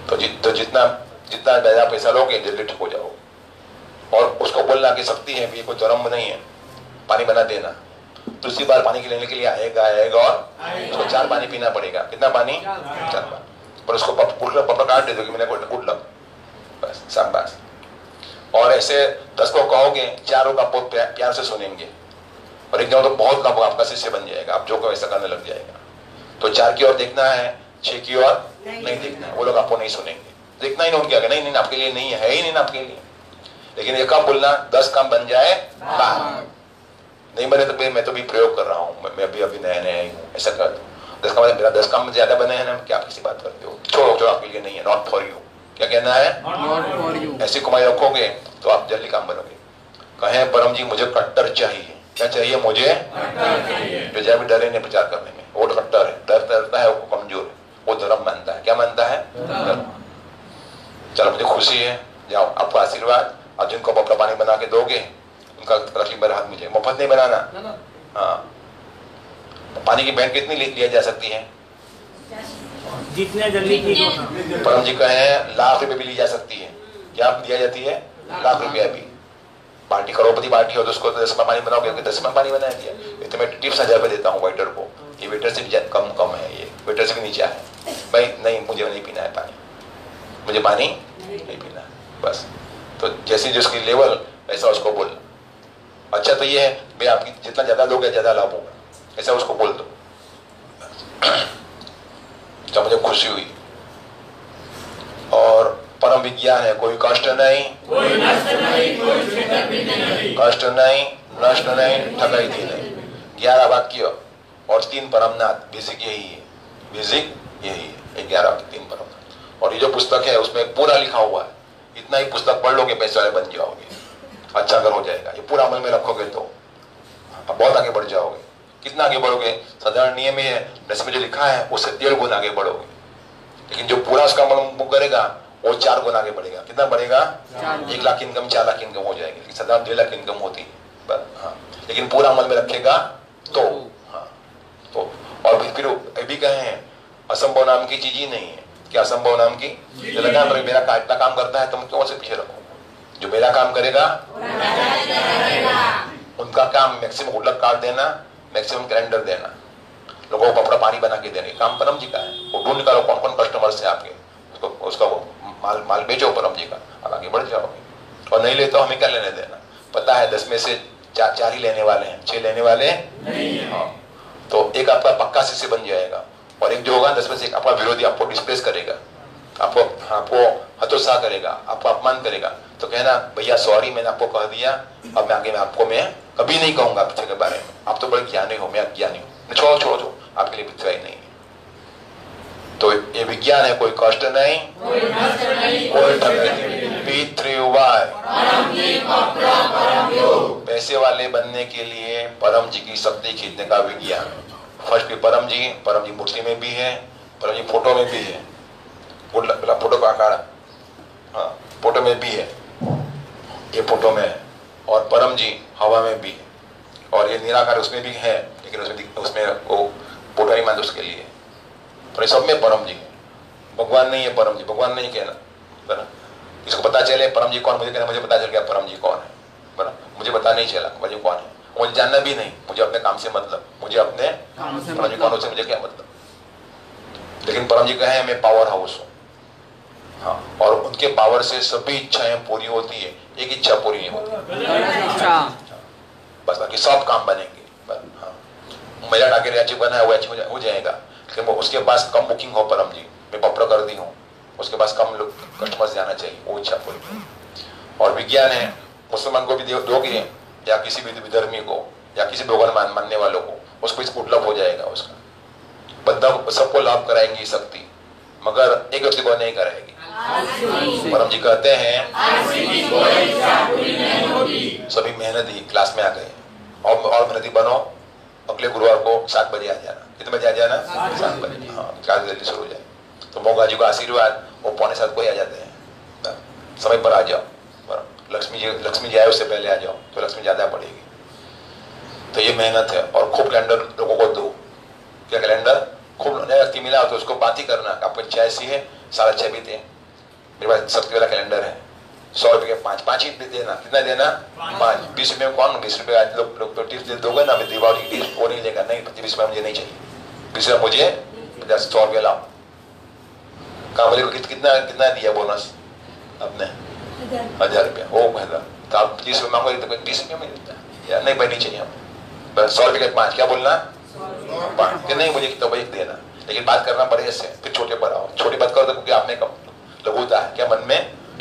Speaker 1: तो जितना ज्यादा पैसा लोगे जल्दी ठीक हो जाओ। और उसको बोलना की शक्ति है, ये कोई धर्म नहीं है, पानी बना देना। दूसरी बार पानी के लेने के लिए आएगा और उसको 4 पानी पीना पड़ेगा, कितना पानी, 4 पानी। पर उसको पपड़ा काट दे दो कि मैंने गुड लक, बस शाबाश। और ऐसे 10 को कहोगे, 4 का बहुत प्यार से सुनेंगे, और एक तो बहुत कम आपका शिष्य बन जाएगा, आप जो को ऐसा करने लग जाएगा। तो 4 की ओर देखना है, 6 की ओर नहीं देखना है, वो लोग आपको नहीं सुनेंगे, देखना ही नहीं, क्या नहीं आपके लिए नहीं है ही नहीं आपके लिए। लेकिन ये कब बोलना, 10 काम बन जाए बाहर, नहीं बने तो फिर मैं तो भी प्रयोग कर रहा हूँ, मैं अभी नया ही हूँ, ऐसा कर दो। 10 काम मेरा 10 काम ज्यादा बने हैं ना, क्या आप किसी बात करते हो, छोड़ो आपके लिए नहीं है, नॉट फॉर यू। क्या कहना है, नॉट फॉर यू। ऐसी कमाई रखोगे तो आप जल्दी काम बनोगे। कहें परम जी मुझे कट्टर चाहिए, क्या चाहिए मुझे, प्रजा भी डरे नहीं प्रचार करने में, वो कट्टर है, डरता है, वो कमजोर है, वो धर्म मानता है, क्या मानता है, धर्म। चलो मुझे खुशी है, जाओ आपका आशीर्वाद। और जिनको पपड़ा पानी बना के दोगे उनका तकलीफ में राहत मिलेगी, मुफ्त नहीं बनाना। हाँ, पानी की बैंक कितनी लिया जा सकती है,
Speaker 3: जितने जल्दी ठीक हो।
Speaker 1: परम जी कहें लाख रुपए भी ली जा सकती है, क्या दिया जाती है, लाख रुपया भी। पार्टी करोड़पति पार्टी हो तो उसको 10 में पानी बनाओगे, 10 में पानी बना दिया। ये तो मैं टिप्स 1000 रुपये देता हूँ वेटर को, ये वेटर से भी कम है, ये वेटर से भी नीचे है, भाई नहीं मुझे नहीं पीना है पानी, मुझे पानी नहीं पीना है, बस। तो जैसी जिसकी लेवल ऐसा उसको बोल। अच्छा तो ये है भाई आपकी जितना ज्यादा लोग है ज्यादा लाभ होगा, ऐसा उसको बोल दो। जब मुझे खुशी हुई। और परम विज्ञान है, कोई कष्ट नहीं,
Speaker 2: कोई नष्ट नहीं, कोई छेड़छाड़ नहीं,
Speaker 1: कष्ट नहीं, नष्ट नहीं, ठगाई थी नहीं। 11 वाक्य और 3 परमनाथ, बेसिक यही है, बेसिक यही है, 11 वाक्य 3 परमनाथ। और ये जो पुस्तक है उसमें पूरा लिखा हुआ है। इतना ही पुस्तक पढ़ लोगे, पैसे वाले बन जाओगे, अच्छा घर हो जाएगा। ये पूरा अमल में रखोगे तो बहुत आगे बढ़ जाओगे। कितना आगे बढ़ोगे? साधारण नियम ही है, इसमें जो लिखा है उससे 1.5 गुना आगे बढ़ोगे। लेकिन जो पूरा उसका अमल करेगा वो 4 गुना आगे बढ़ेगा। कितना बढ़ेगा? 1 लाख इनकम 4 लाख इनकम हो जाएगी। लेकिन साधारण 1.5 लाख इनकम होती है। हाँ, लेकिन पूरा अमल में रखेगा तो हाँ तो। और फिर भी कहे हैं असंभव नाम की चीज ही नहीं है। क्या असंभव नाम की? लगा मेरा इतना काम करता है, तुम क्यों से पीछे रखो? जो मेरा काम करेगा उनका काम मैक्सिमम गुडलक कार्ड देना, मैक्सिमम कैलेंडर देना, लोगों को कपड़ा पानी बना के देने, काम परम जी का है। वो ढूंढ निकालो कौन कौन कस्टमर से आपके, उसका वो माल बेचो परम जी का, आप आगे बढ़ जाओगे। और नहीं ले तो हमें क्या लेने देना? पता है 10 में से 4 ही लेने वाले हैं, 6 लेने वाले नहीं है। हाँ, तो एक आपका पक्का शिष्य बन जाएगा और एक जो होगा 10 में से एक आपका विरोधी, आपको डिस्प्लेस करेगा, आपको हतोत्साह करेगा, आपको अपमान करेगा। तो कहना भैया सॉरी, मैंने आपको कह दिया, अब मैं आगे मैं कभी नहीं कहूंगा पीछे के बारे में। आप तो बड़े ज्ञानी हो, मैं अज्ञानी हूँ, छोड़ो, आपके लिए पिछड़ा ही नहीं है। तो ये विज्ञान है, कोई कष्ट नहीं, कोई पैसे वाले बनने के लिए परम जी की शक्ति खींचने का विज्ञान। फर्स्ट भी परम जी मूर्ति में भी है, परम जी फोटो में भी है, फोटो का आकार, हाँ फोटो में भी है, ये फोटो में है। और परम जी हवा में भी है, और ये निराकार उसमें भी है, लेकिन उसमें वो फोटो ही मान उसके लिए। पर सब में परम जी है, भगवान नहीं है परम जी, भगवान नहीं कहना। इसको पता चले परम जी कौन, मुझे कहना मुझे पता चल गया परम जी कौन है, बना मुझे पता नहीं चला मुझे कौन है, मुझे जानना भी नहीं, मुझे अपने काम से मतलब, मुझे अपने परम जी कौन से मुझे क्या मतलब। लेकिन परम जी कहे मैं पावर हाउस हूँ, हाँ, और उनके पावर से सभी इच्छाएं पूरी होती है, एक इच्छा पूरी नहीं होती बस, बाकी सब काम बनेंगे। हाँ, मेरा टारगेट अचीव करना है, वो अचीव हो जाएगा। लेकिन उसके पास कम बुकिंग हो परम जी, मैं पप्र कर दी हूँ, उसके पास कम लोग कस्टमर्स जाना चाहिए, वो इच्छा पूरी। और विज्ञान है, मुसलमान को भी दोगे या किसी भी विधर्मी को या किसी भगवान मानने वालों को, उसको इस उपलब्ध हो जाएगा। उसका बद्दा सबको लाभ कराएंगी शक्ति, मगर एक व्यक्ति को नहीं कराएगी। परम जी कहते हैं सभी मेहनती क्लास में आ गए, और मेहनती बनो। अगले गुरुवार को 7 बजे आ जाना। कितने बजे आ जाना? 7 बजे। हाँ, क्लास जल्दी शुरू हो जाए तो मोगा जी का आशीर्वाद, वो 6:45 को ही आ जाते हैं। समय पर आ जाओ। लक्ष्मी जी आए उससे पहले आ जाओ तो लक्ष्मी ज्यादा पड़ेगी। तो ये मेहनत है। और खूब कैलेंडर लोगों को दो। क्या कैलेंडर? खूब नया व्यक्ति मिला तो उसको बात ही करना, आपको इच्छा ऐसी है 6.5 भी दे, मेरे पास शक्ति वाला कैलेंडर है, 100 रुपये के 5 ही देना। कितना देना? 5। 20 रुपये में कौन? 20 रुपये आज लोग तो टिप्स दे दोगे ना, मैं दिवाली की टिप्स वो नहीं लेगा, नहीं 20 रुपये मुझे नहीं चाहिए, 20 रुपये मुझे 100 रुपये लाओ। कामले को कितना दिया बोनस आपने? 1000 रुपया। वो कहता तो आप 30 रुपये मांगो तो 20 रुपये में देता है या नहीं? भाई नहीं चाहिए हमें, 100 रुपये के 5। क्या बोलना? 5 कि नहीं मुझे तो भाई देना। लेकिन बात करना बड़े से, फिर छोटे पर आओ। छोटी बात करो तो क्योंकि आपने कम लघुता है, क्या मन में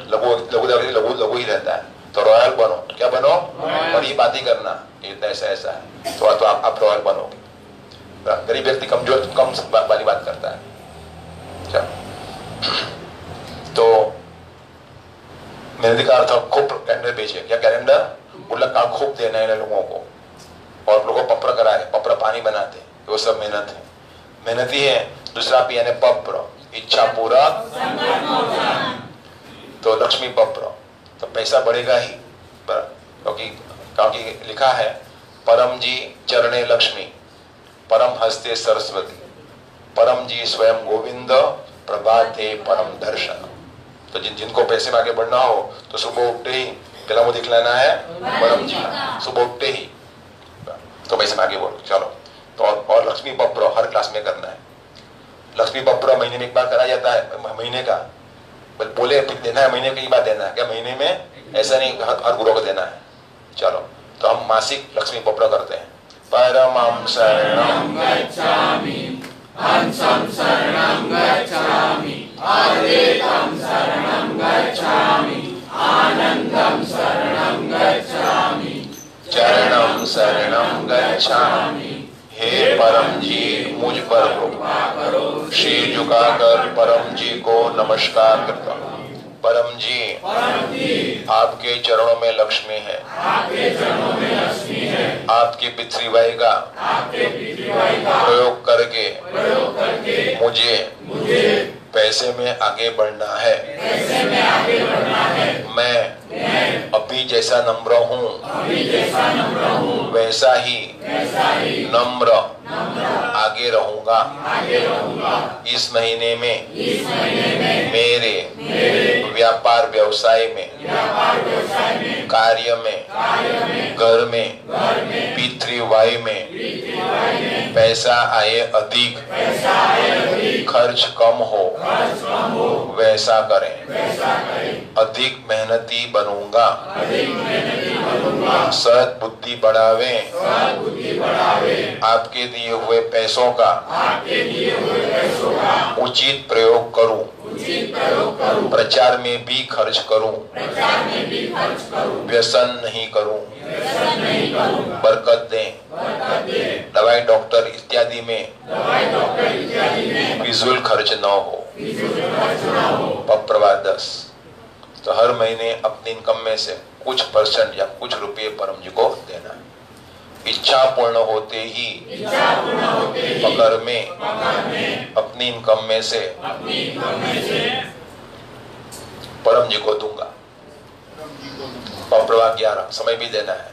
Speaker 1: लघु ही रहता है। तो रॉयल बनो। क्या बनो? और ये बात ही करना ऐसा है तो आप रॉयल बनोगे। गरीब व्यक्ति कमजोर कम वाली बात करता है। क्या तो मेहनती का अर्थ खूब कैलेंडर बेचे। क्या कैलेंडर? गुल्लक कार्ड खूब देना है लोगों को, और लोगों को पप्र कराए, पप्र पानी बनाते, वो सब मेहनत है, मेहनती है। दूसरा पी यानी पप्र, इच्छा पूरा, तो लक्ष्मी पप्र, तो पैसा बढ़ेगा ही, क्योंकि लिखा है परम जी चरणे लक्ष्मी, परम हस्ते सरस्वती, परम जी स्वयं गोविंद, प्रभाते परम दर्शन। तो जिनको पैसे में आगे बढ़ना हो तो सुबह उठते ही पहला मुझे दिखलाना है परम जी, सुबह उठते ही तो पैसे में आगे बढ़ो। चलो तो और लक्ष्मी पप्र हर क्लास में करना है। लक्ष्मी पप्र महीने में एक बार कराया जाता है, महीने का बोले देना है, महीने की बात देना है। क्या महीने में? ऐसा नहीं हर गुरु को देना है। चलो तो हम मासिक लक्ष्मी पप्र करते हैं। परमं शरणं गच्छामि
Speaker 2: हंसं शरणं गच्छामि, अद्वैतं शरणं गच्छामि, आनंदं शरणं गच्छामि,
Speaker 1: चरणं शरणं गच्छामि। हे परम जी मुझ पर कृपा करो, शीर झुकाकर परम जी को नमस्कार करता हूँ। परम जी आपके चरणों में लक्ष्मी है,
Speaker 2: आपके चरणों में लक्ष्मी है,
Speaker 1: आपकी पितृवाई का प्रयोग करके मुझे पैसे में आगे बढ़ना है। मैं अभी जैसा नम्र हूँ वैसा ही नम्र आगे रहूंगा। इस महीने में मेरे व्यापार व्यवसाय में, कार्य में, घर में, पितृवाई में पैसा आए अधिक, खर्च कम हो वैसा करें। अधिक मेहनती बनूंगा, सद बुद्धि बढ़ावे, आपके दिए हुए पैसों का उचित प्रयोग करूं, प्रचार में भी खर्च करूं, व्यसन नहीं करूं, बरकत दें। दवाई डॉक्टर इत्यादि में फिजूल खर्च न हो। पप्रवाह 10। तो हर महीने अपनी इनकम में से कुछ परसेंट या कुछ रुपये परम जी को देना है। इच्छा पूर्ण होते ही पकड़ में अपनी इनकम में से परम जी को दूंगा। पप्रवाह 11। समय भी देना है,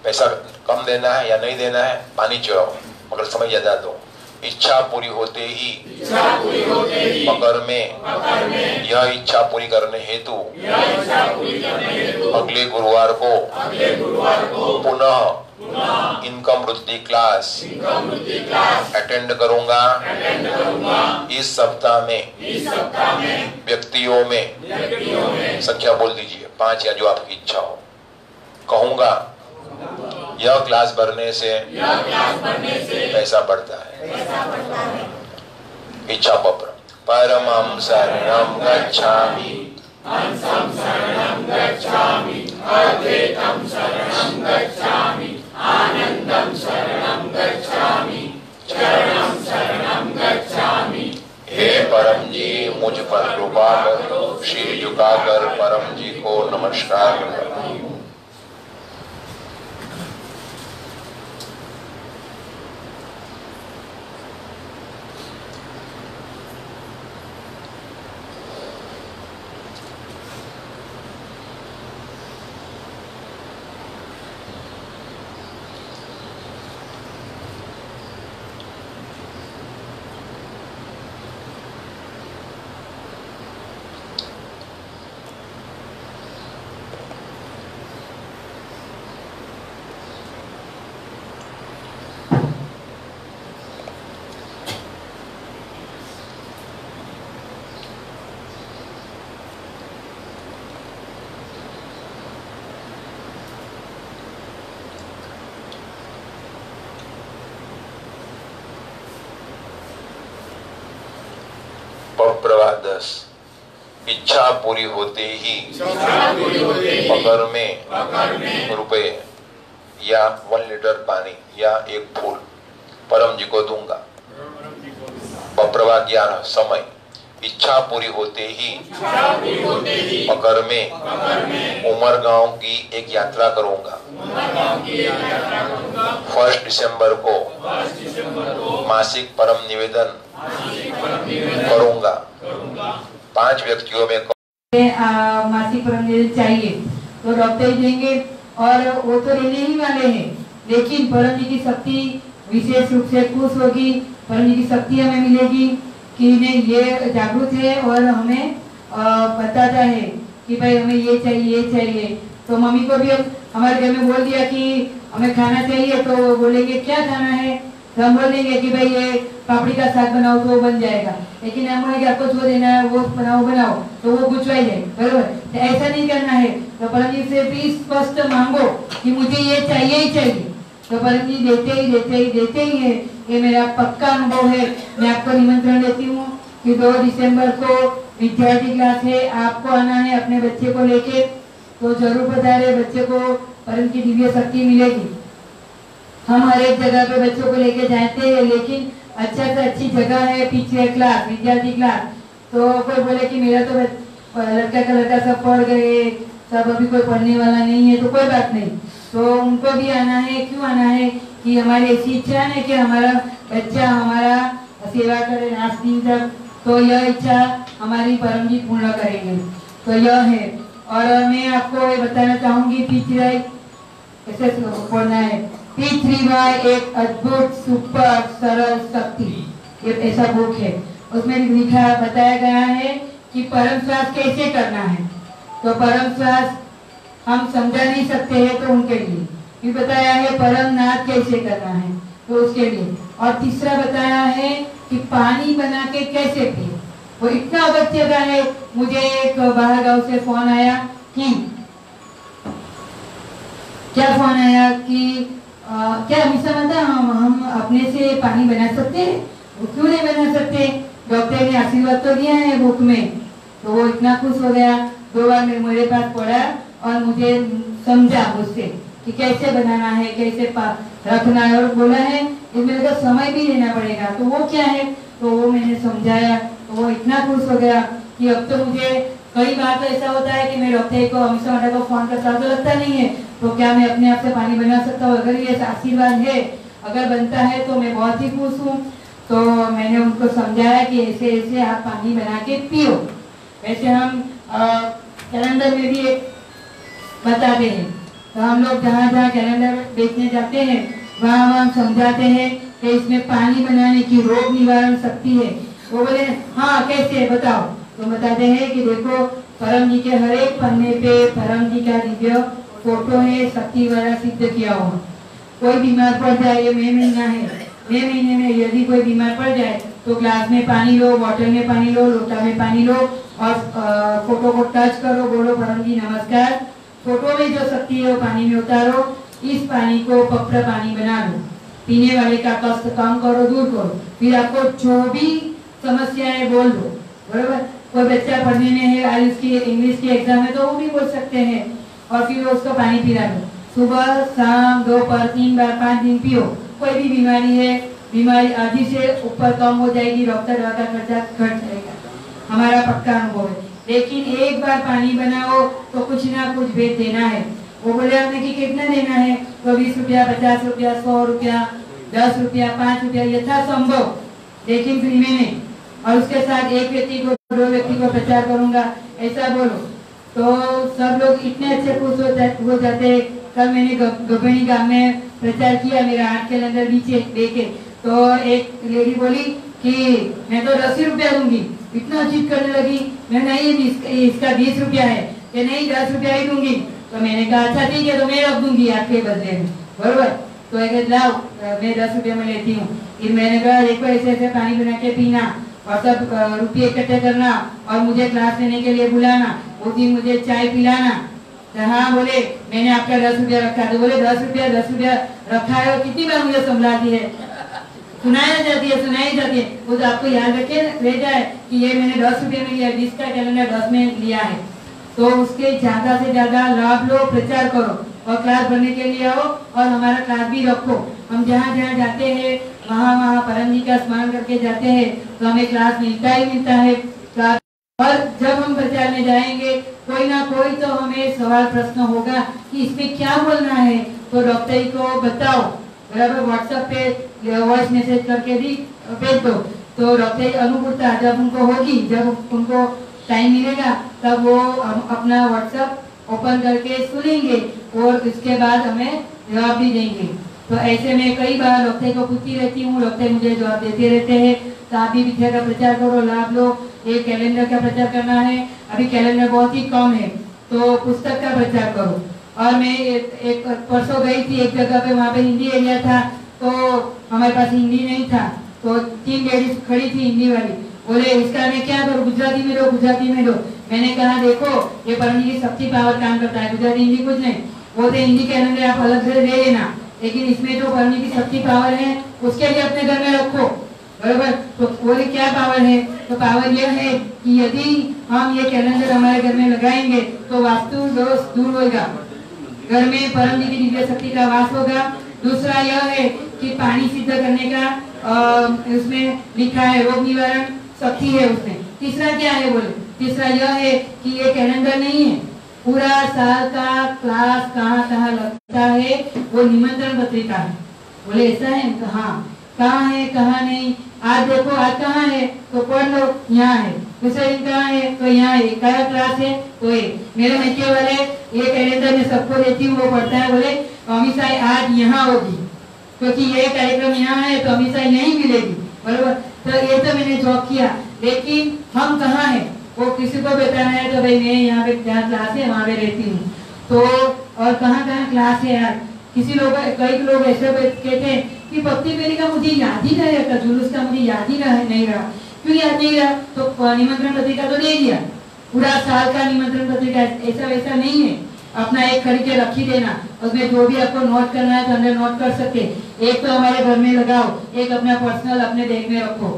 Speaker 1: पैसा कम देना है या नहीं देना है, पानी चढ़ाओ मगर समय ज्यादा दो। इच्छा पूरी होते ही मकर में यह इच्छा पूरी करने हेतु अगले गुरुवार को पुनः इनकम वृद्धि क्लास अटेंड करूंगा। इस सप्ताह में व्यक्तियों में संख्या बोल दीजिए 5 या जो आपकी इच्छा हो। कहूंगा यह क्लास भरने से पैसा बढ़ता है। इच्छा पत्र। परमं शरणं गच्छामि,
Speaker 2: हंसं शरणं गच्छामि, अद्वैतं शरणं गच्छामि, आनंदं शरणं गच्छामि, चरणं शरणं गच्छामि।
Speaker 1: हे परम जी मुझ पर कृपा करो, शीर झुकाकर परम जी को नमस्कार करता हूँ। प्रवाह 10। इच्छा पूरी होते ही पकड़ में रुपए या 1 लीटर पानी या एक फूल परम जी को दूंगा। प्रवाह 11। समय। इच्छा पूरी होते ही पकड़ में उमरगांव की एक यात्रा करूंगा। 1 दिसंबर को मासिक परम निवेदन करूंगा। 5 व्यक्तियों में
Speaker 4: मासिक परम निवेदन चाहिए तो डॉक्टर ही देंगे और वो तो लेने ही वाले हैं, लेकिन परम जी की शक्ति विशेष रूप से खुश होगी। परम जी की शक्ति हमें मिलेगी कि नहीं ये जागरूक है और हमें बताता है कि भाई हमें ये चाहिए। तो मम्मी को भी हमारे घर में बोल दिया कि हमें खाना चाहिए, तो वो बोलेंगे क्या खाना है, तो हम बोल देंगे कि भाई ये पापड़ी का साग बनाओ तो वो बन जाएगा। लेकिन हम बोलेंगे आपको जो देना है वो बनाओ तो वो गुछवाई जाए, बरोबर। तो ऐसा नहीं करना है। तो परम जी से भी स्पष्ट मांगो कि मुझे ये चाहिए ही चाहिए, तो परम जी देते ही है। ये मेरा पक्का अनुभव है। मैं आपको निमंत्रण देती हूँ कि 2 दिसंबर को विद्यार्थी क्लास है, आपको आना है अपने बच्चे को लेके, तो जरूर पधारे। बच्चे को परम की दिव्य शक्ति मिलेगी। हम हर एक जगह पे बच्चों को लेके जाते हैं, लेकिन अच्छा से अच्छी जगह है पीछे क्लास, विद्यार्थी क्लास। तो कोई बोले कि मेरा तो लड़का का लड़का सब पढ़ गए, सब अभी कोई पढ़ने वाला नहीं है, तो कोई बात नहीं, तो उनको भी आना है। क्यों आना है कि हमारी ऐसी इच्छा है कि हमारा बच्चा हमारा सेवा करे नाच दिन तक, तो यह इच्छा हमारी परम जी पूर्ण करेंगे। तो यह है। और मैं आपको ये बताना चाहूंगी, P3 ऐसे पढ़ना है। P3Y एक अद्भुत सुपर सरल शक्ति, ये ऐसा बुक है। उसमें लिखा बताया गया है कि परम श्वास कैसे करना है। तो परम श्वास हम समझा नहीं सकते हैं, तो उनके लिए भी बताया है परम नाद कैसे करना है, तो उसके लिए। और तीसरा बताया है कि पानी बना के कैसे पिए। वो इतना अगत्य का है। मुझे एक बाहर गांव से फोन आया कि क्या फोन आया कि क्या हमेशा मतलब हम अपने से पानी बना सकते हैं? वो क्यों नहीं बना सकते? डॉक्टर ने आशीर्वाद तो दिया है बुक में। तो वो इतना खुश हो गया, 2 बार मेरे पास पढ़ा और मुझे समझा मुझसे कि कैसे बनाना है, कैसे रखना है, और बोला है इसमें तो समय भी लेना पड़ेगा। तो वो क्या है, तो वो मैंने समझाया, तो वो इतना खुश हो गया कि अब तो मुझे कई बार तो ऐसा होता है कि मैं डॉक्टर को हमेशा मैडम को फोन करता तो लगता नहीं है, तो क्या मैं अपने आप से पानी बना सकता हूँ? अगर ये आशीर्वाद है, अगर बनता है तो मैं बहुत ही खुश हूँ। तो मैंने उनको समझाया कि ऐसे ऐसे आप पानी बना के पियो। वैसे हम कैलेंडर में भी एक बताते हैं, तो हम लोग जहाँ जहाँ कैलेंडर बेचने जाते हैं वहाँ हम समझाते हैं कि इसमें पानी बनाने की रोग निवारण शक्ति है। वो बोले हाँ कैसे बताओ, तो बताते हैं कि देखो परम जी के हर एक पन्ने पे परम जी का दिव्य फोटो है, शक्ति वाला सिद्ध किया हुआ। कोई बीमार पड़ जाए, ये मई महीना है, मई महीने में यदि कोई बीमार पड़ जाए तो ग्लास में पानी लो, बॉटल में पानी लो, लोटा में पानी लो और फोटो को टच करो, बोलो परम जी नमस्कार। फोटो में जो शक्ति है वो पानी में उतारो, इस पानी को पवित्र पानी बना लो, पीने वाले का कष्ट कम करो, दूर करो। फिर आपको जो भी समस्या है बोल दो, बराबर। कोई बच्चा पढ़ने में है, आयुष की इंग्लिश की एग्जाम है, तो वो भी बोल सकते हैं, और फिर उसको पानी पिला दो। सुबह शाम 2 बार 3 बार 5 दिन पियो। कोई भी बीमारी है, बीमारी आधी से ऊपर कम हो जाएगी, डॉक्टर दवा का खर्चा घट जाएगा, हमारा पक्का अनुभव है। लेकिन एक बार पानी बनाओ तो कुछ ना कुछ भेज देना है। वो बोले हमने कि कितना देना है, तो 20 रुपया, 50 रुपया, 100 रुपया, 10 रुपया, 5 रुपया, यथासंभव, लेकिन फ्री में नहीं। और उसके साथ 1 व्यक्ति को 2 व्यक्ति को प्रचार करूंगा, ऐसा बोलो, तो सब लोग इतने अच्छे खुश हो जाते। कल मैंने गबेनी गांव में प्रचार किया, मेरा 8 कैलेंडर नीचे देके, तो एक लेडी बोली कि मैं तो 10 रुपया दूंगी, इतना जिद करने लगी। मैं नहीं, इसका 20 रुपया है, कि नहीं 10 रुपया ही दूंगी। तो मैंने कहा अच्छा ठीक है, तो मैं रख दूंगी आपके बदले में, बरोबर। तो लाओ मैं 10 रुपये में लेती हूँ। फिर मैंने कहा देखो ऐसे ऐसे पानी बना के पीना और सब रुपये इकट्ठे करना और मुझे क्लास लेने के लिए बुलाना, उस दिन मुझे चाय पिलाना। तो हाँ बोले मैंने आपका 10 रुपया रखा, तो बोले 10 रुपया रखा है, और कितनी बार मुझे संभलाती है, सुनाई जाती है। वो तो आपको याद रखे रह जाए कि ये मैंने 10 रुपये में लिया, 20 का कैलेंडर 10 में लिया है। तो उसके ज्यादा से ज्यादा लाभ लो, प्रचार करो और क्लास भरने के लिए आओ और हमारा क्लास भी रखो। हम जहाँ जहाँ जाते हैं वहाँ परम जी का स्मरण करके जाते हैं, तो हमें क्लास मिलता ही मिलता है। और जब हम प्रचार में जाएंगे कोई ना कोई तो हमें सवाल प्रश्न होगा कि इसमें क्या बोलना है, तो डॉक्टर को बताओ, बराबर। व्हाट्सएप पे वॉइस मैसेज करके भी भेज दो, तो डॉक्टर अनुकूलता जब उनको होगी, जब उनको टाइम मिलेगा, तब वो अपना व्हाट्सएप ओपन करके सुनेंगे और इसके बाद हमें जवाब भी देंगे। तो ऐसे में कई बार डॉक्टर को पूछती रहती हूँ, डॉक्टर मुझे जवाब देते रहते हैं। तो आप भी विद्या का प्रचार करो, लाभ लो। एक कैलेंडर का प्रचार करना है, अभी कैलेंडर बहुत ही कम है, तो पुस्तक का प्रचार करो। और मैं एक परसों गई थी एक जगह पे, वहाँ पे हिंदी एरिया था, तो हमारे पास हिंदी नहीं था, तो 3 लेडीज खड़ी थी हिंदी वाली, बोले इसका मैं क्या करूँ, गुजराती में दो, गुजराती में दो। मैंने कहा देखो ये परम जी की शक्ति पावर काम करता है, गुजराती हिंदी कुछ नहीं, वो तो हिंदी कैलेंडर आप अलग से ले लेना, लेकिन इसमें जो परम जी की शक्ति पावर है उसके लिए अपने घर में रखो, बराबर। तो बोले क्या पावर है? तो पावर यह है कि यदि हम ये कैलेंडर हमारे घर में लगाएंगे तो वास्तु दोष दूर होगा, घर में परम जी की दिव्य शक्ति का वास होगा। दूसरा यह है कि पानी सिद्ध करने का उसमें लिखा है, रोग निवारण शक्ति है उसमें। तीसरा क्या है बोले? तीसरा यह है कि ये कैलेंडर नहीं है, पूरा साल का क्लास कहाँ कहाँ लगता है वो निमंत्रण पत्रिका है। बोले ऐसा है? तो हाँ, कहाँ है कहाँ नहीं, आज देखो आज कहाँ है तो पढ़ लो, यहाँ है। दूसरे दिन कहाँ है तो यहाँ है। क्या क्लास है तो ये मेरे मैके वाले ये कैलेंडर में सबको देती हूँ, वो पढ़ता है। बोले हमेशा आज यहाँ होगी क्योंकि ये कार्यक्रम यहाँ है तो हमेशा यहीं मिलेगी, बराबर। तो ये तो मैंने जॉब किया, लेकिन हम कहाँ है वो किसी को बताना है तो भाई मैं यहाँ पे जहाँ क्लास है वहाँ पे रहती हूँ, तो और कहाँ कहाँ क्लास है यार। किसी लोग, कई लोग ऐसे कहते हैं कि भक्ति मेरी का मुझे याद ही नहीं रहता, जुलूस का मुझे याद ही नहीं रहा। क्यों याद नहीं रहा? तो निमंत्रण पत्रिका तो दे दिया, पूरा साल का निमंत्रण पत्रिका, ऐसा वैसा नहीं है। अपना एक खरीद के रख ही देना, उसमें जो भी आपको नोट करना है तो अंदर नोट कर सकते। एक तो हमारे घर में लगाओ, एक अपना पर्सनल अपने बैग में रखो,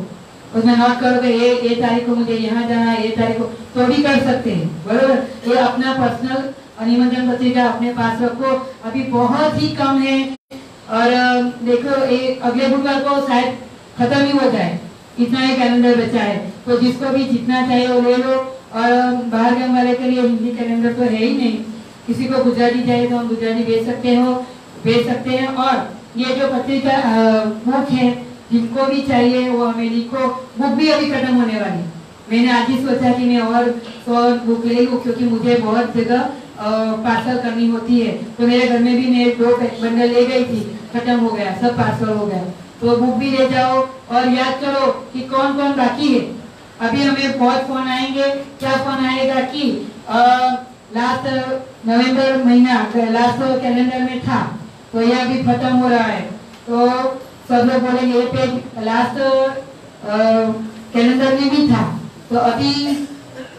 Speaker 4: उसमें नोट करोगे ये तारीख को मुझे यहाँ जाना है, ये तारीख को तो भी कर सकते हैं, बराबर। ये अपना पर्सनल निमंत्रण पत्रिका अपने पास रखो, अभी बहुत ही कम है। और देखो ये अगले बुधवार को शायद खत्म ही हो जाए, इतना ही कैलेंडर बचा है। तो जिसको भी जितना चाहिए वो ले लो। और बाहर गाँव वाले के लिए हिंदी कैलेंडर तो है ही नहीं, किसी को गुजराती चाहिए तो हम गुजराती भेज सकते हैं। और ये जो पत्रिका बुक है जिनको भी चाहिए वो हमें लिखो। बुक भी अभी खत्म होने वाली, मैंने आज ही सोचा कि मैं और 100 बुक ले लूँ क्योंकि मुझे बहुत जगह पार्सल करनी होती है। तो मेरे घर में भी मैं 2 बंडल ले गई थी, खत्म हो गया, सब पार्सल हो गया। तो बुक भी ले जाओ और याद करो कि कौन कौन बाकी है। अभी हमें बहुत फोन आएंगे, क्या फोन आएगा कि लास्ट नवंबर महीना लास्ट कैलेंडर में था तो ये अभी खत्म हो रहा है, तो सब लोग बोलेंगे ये पेज लास्ट कैलेंडर में भी था, तो अभी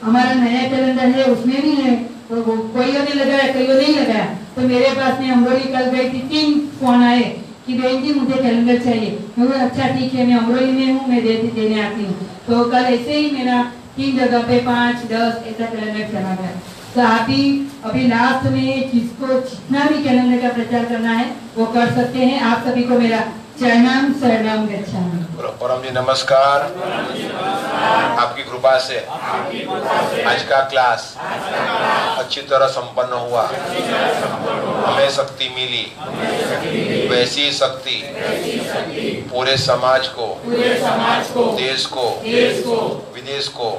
Speaker 4: हमारा नया कैलेंडर है उसमें भी है। तो कोई ने लगाया, कोई नहीं लगाया। तो मेरे पास में अमरोली कल गई थी, 3 फोन आए कि बहन जी मुझे कैलेंडर चाहिए। मैं बोला अच्छा ठीक है, मैं अमरोली में हूँ, मैं देने आती हूँ। तो कल ऐसे ही मेरा 3 जगह पे 5, 10 ऐसा कैलेंडर चला गया। तो आप ही अभी लास्ट में जिसको जितना भी कैलेंडर का प्रचार करना है वो कर सकते हैं। आप सभी को मेरा चरणम शरणम गच्छामि।
Speaker 1: परम जी नमस्कार। आपकी कृपा से आज का क्लास अच्छी तरह संपन्न हुआ, हमें शक्ति मिली, वैसी शक्ति पूरे समाज को, देश को, विदेश को,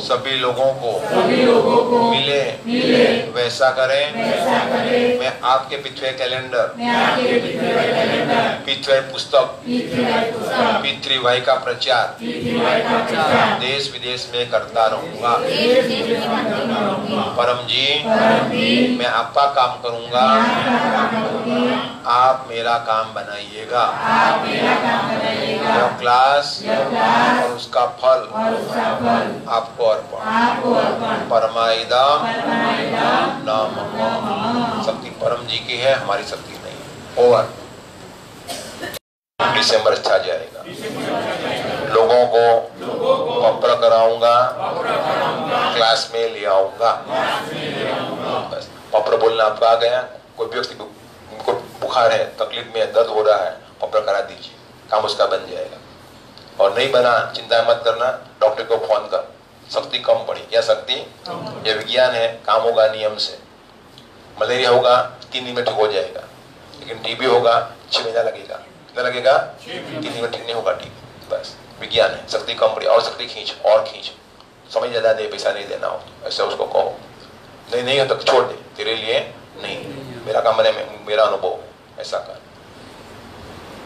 Speaker 1: सभी लोगों को मिले, वैसा करें। मैं आपके पिछले कैलेंडर, पिछले पुस्तक, पितृवाही का प्रचार देश विदेश में करता रहूंगा। परम जी मैं आपका काम करूंगा, आप मेरा काम बनाइएगा। यह क्लास और उसका फल आपको अर्पण। परमाइदम नमः। शक्ति परम जी की है, हमारी शक्ति नहीं। ओवर। दिसंबर अच्छा जाएगा, लोगों को पत्र कराऊंगा, क्लास में ले आऊंगा। पत्र बोलना आपका आ गया, कोई व्यक्ति को बुखार है, तकलीफ में दर्द हो रहा है, पत्र करा दीजिए, काम उसका बन जाएगा। और नहीं बना चिंता मत करना, डॉक्टर को फोन कर। शक्ति कम पड़ी, क्या शक्ति? ये विज्ञान है, काम होगा नियम से। मलेरिया होगा 3 दिन में ठीक हो जाएगा, लेकिन टीबी होगा 6 महीना लगेगा। कितना लगेगा? 3 दिन में ठीक नहीं होगा टीबी। बस विज्ञान है। शक्ति कम पड़ी, और शक्ति खींच, और खींच। समय ज्यादा दे, पैसा नहीं देना हो ऐसा उसको कहो। नहीं हो तो छोड़ दे, तेरे लिए नहीं, मेरा काम बने, मेरा अनुभव ऐसा कर।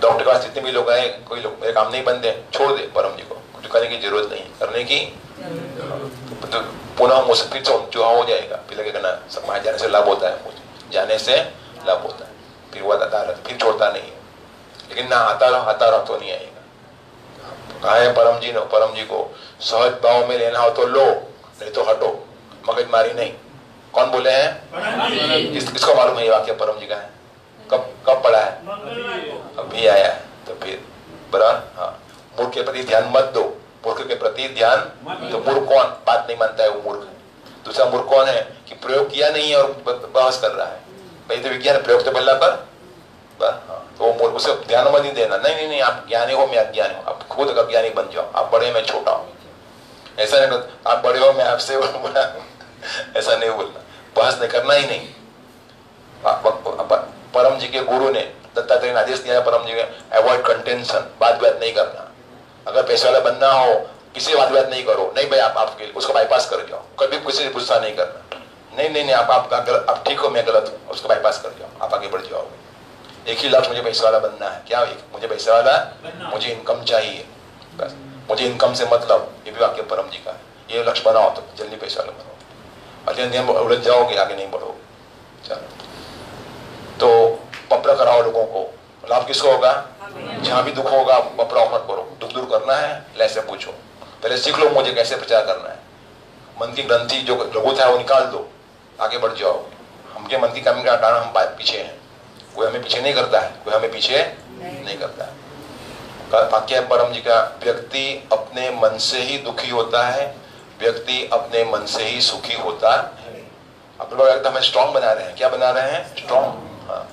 Speaker 1: डॉक्टर के पास जितने भी लोग आए, कोई लोग मेरे काम नहीं बनते, छोड़ दे परम जी को, कुछ करने की जरूरत नहीं करने की। तो पुनः फिर जो हो जाएगा, फिर लगेगा ना सब वहां जाने से लाभ होता है, मुझे जाने से लाभ होता है, फिर वो आता रहता, फिर छोड़ता नहीं है। लेकिन ना आता रहो तो नहीं आएगा। कहा है परम जी ने, परम जी को सहज भाव में लेना हो तो लो, नहीं तो हटो, मगजमारी नहीं। कौन बोले हैं? किसको मालूम है ये वाक्य परम जी का है? कब पढ़ा है? अभी आया है। तो फिर बराबर, हाँ, मूर्ख के प्रति ध्यान मत दो, मूर्ख के प्रति ध्यान, तो मूर्ख कौन बात नहीं मानता है वो मूर्ख है। दूसरा मूर्ख कौन है कि प्रयोग किया नहीं है और बहस कर रहा है, भाई तो विज्ञान प्रयोग तो बल्ला पर, हाँ, तो वो मूर्ख, उसे ध्यान मत नहीं देना, नहीं नहीं नहीं आप ज्ञानी हो मैं अज्ञानी हूँ, आप खुद अज्ञानी बन जाओ, आप बड़े मैं छोटा हूँ, ऐसा नहीं, आप बड़े हो मैं आपसे बड़ा, ऐसा नहीं बोलना, बहस नहीं करना ही नहीं। परम जी के गुरु ने दत्तात्रेय ने आदेश दिया, परम जी ने अवॉइड कंटेंशन, बात नहीं करना, अगर पैसे वाला बनना हो किसी बात नहीं करो, नहीं भाई आप उसको बाईपास कर जाओ, कभी किसी से गुस्सा नहीं करना, नहीं नहीं नहीं आप ठीक हो मैं गलत हूँ, उसको बाईपास कर जाओ, आप आगे बढ़ जाओगे। एक ही लक्ष्य, मुझे पैसे वाला बनना है, क्या मुझे पैसे वाला, मुझे इनकम चाहिए, बस मुझे इनकम से मतलब, ये भी वाक्य परम जी का है, ये लक्ष्य बनाओ तो जल्दी पैसे वाला बनो, अत्यंत उलझ जाओगे, आगे नहीं बढ़ोगे। चलो तो पपरा कराओ लोगों को, लाभ किसको होगा, जहां भी दुख होगा पपरा मत करो, दुख दूर करना है ऐसे पूछो, पहले सीख लो मुझे कैसे प्रचार करना है, मन की ग्रंथि जो लघुता है वो निकाल दो, आगे बढ़ जाओ। हमके मन की कमी का कारण हम पीछे हैं, कोई हमें पीछे नहीं करता है, कोई हमें पीछे नहीं करता है। वाक्य है परम जी का, व्यक्ति अपने मन से ही दुखी होता है, व्यक्ति अपने मन से ही सुखी होता है। आप लोग हमें स्ट्रॉन्ग बना रहे हैं, क्या बना रहे हैं, स्ट्रॉन्ग, हाँ,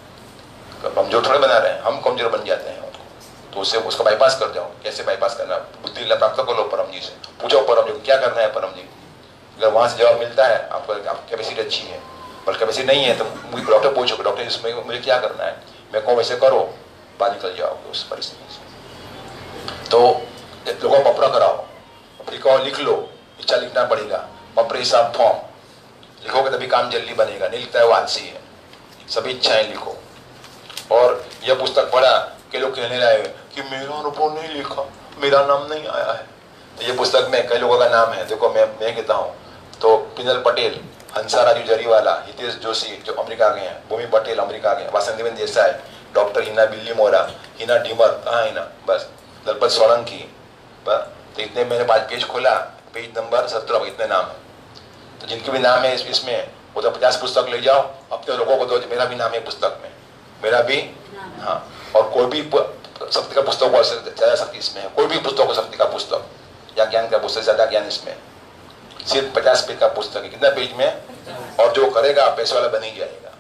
Speaker 1: कमजोर थोड़े बना रहे हैं, हम कमजोर बन जाते हैं, तो उससे उसको बाईपास कर जाओ। कैसे बाईपास करना, बुद्धि प्राप्त कर लो परम जी से, पूछो परम जी क्या करना है, परम जी अगर वहां से जवाब मिलता है आपको, आपकी कैपेसिटी अच्छी है, और कैपेसिटी नहीं है तो डॉक्टर पूछो, डॉक्टर इसमें मुझे क्या करना है, मैं कहूँ वैसे करो, बाहर निकल जाओगे उस परिस्थिति से। तो लोगों को पपरा कराओ, लिखो, लिख लो, इच्छा लिखना पड़ेगा, पपरे हिसाब फॉर्म लिखोगे तभी काम जल्दी बनेगा, नहीं लिखता है वो आलसी है, सभी इच्छाएं लिखो। और यह पुस्तक पढ़ा के लोग कहने रहे कि मेरा अनुभव नहीं लिखा, मेरा नाम नहीं आया है, तो ये पुस्तक में कई लोगों का नाम है, देखो मैं कहता हूँ, तो पिनल पटेल, हंसा राजू जरीवाला, हितेश जोशी जो अमेरिका गए हैं, भूमि पटेल अमेरिका गए, वासंतीबेन देसाई, डॉक्टर हिना बिल्ली मोरा, हिना ढीमर, कहाँ हिना, बस दलपत सोलंकी, बस तो इतने मैंने 5 पेज खोला, पेज नंबर 17 इतने नाम है, तो जिनके भी नाम है इसमें वो तो 50 पुस्तक ले जाओ, अपने लोगों को दो, मेरा भी नाम है पुस्तक में, मेरा भी, हाँ, और कोई भी शक्ति का पुस्तक हो, ज्यादा शक्ति इसमें है, कोई भी पुस्तक हो शक्ति का पुस्तक या ज्ञान का पुस्तक, ज्यादा ज्ञान इसमें, सिर्फ 50 पेज का पुस्तक है, कितना पेज में, और जो करेगा पैसे वाला बन ही जाएगा,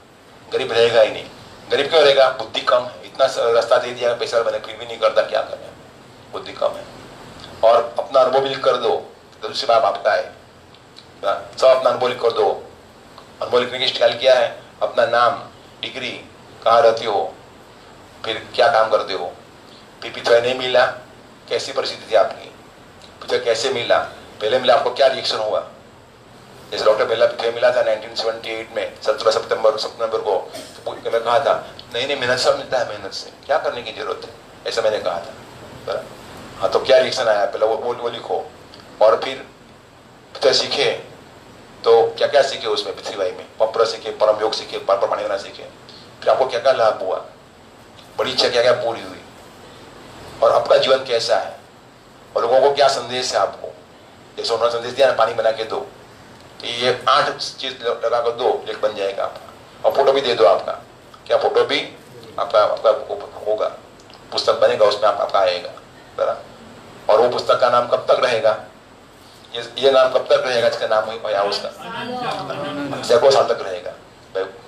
Speaker 1: गरीब रहेगा ही नहीं। गरीब क्यों रहेगा, बुद्धि कम है, इतना रास्ता दे दिया पैसा वाला बने फिर भी नहीं करता, क्या करें, बुद्धि कम है। और अपना अनुभव भी लिख कर दो, तो दूसरी बात आपका है, सब अपना अनुभव लिख कर दो। अनुभव लिखने की स्टाइल क्या है, अपना नाम, डिग्री, कहाँ रहते हो, फिर क्या काम करते हो, फिर पिछले नहीं मिला, कैसी परिस्थिति थी आपकी, पिछले कैसे मिला, पहले मिला आपको क्या रिएक्शन हुआ, जैसे डॉक्टर पहला पिछले मिला था 1978 में 17 सितंबर को, तो मैं कहा था नहीं मेहनत सब मिलता है, मेहनत से क्या करने की जरूरत है, ऐसा मैंने कहा था। हाँ, तो क्या रिएक्शन आया पहले वो लिखो, और फिर सीखे तो क्या क्या सीखे उसमें, पृथ्वी में पपरा सीखे, परम योग सीखे, पर पानी बना सीखे, फिर आपको क्या क्या लाभ हुआ, बड़ी इच्छा क्या क्या पूरी हुई, और आपका जीवन कैसा है, और लोगों को क्या संदेश है आपको, जैसे उन्होंने संदेश दिया पानी बना के दो, तो ये 8 चीज लगा कर दो, लेख बन जाएगा आपका, और फोटो भी दे दो आपका, क्या फोटो भी आपका होगा, पुस्तक बनेगा उसमें आपका आएगा बरा। और वो पुस्तक का नाम कब तक रहेगा, ये नाम कब तक रहेगा, इसका नाम या उसका सैकड़ों साल तक रहेगा,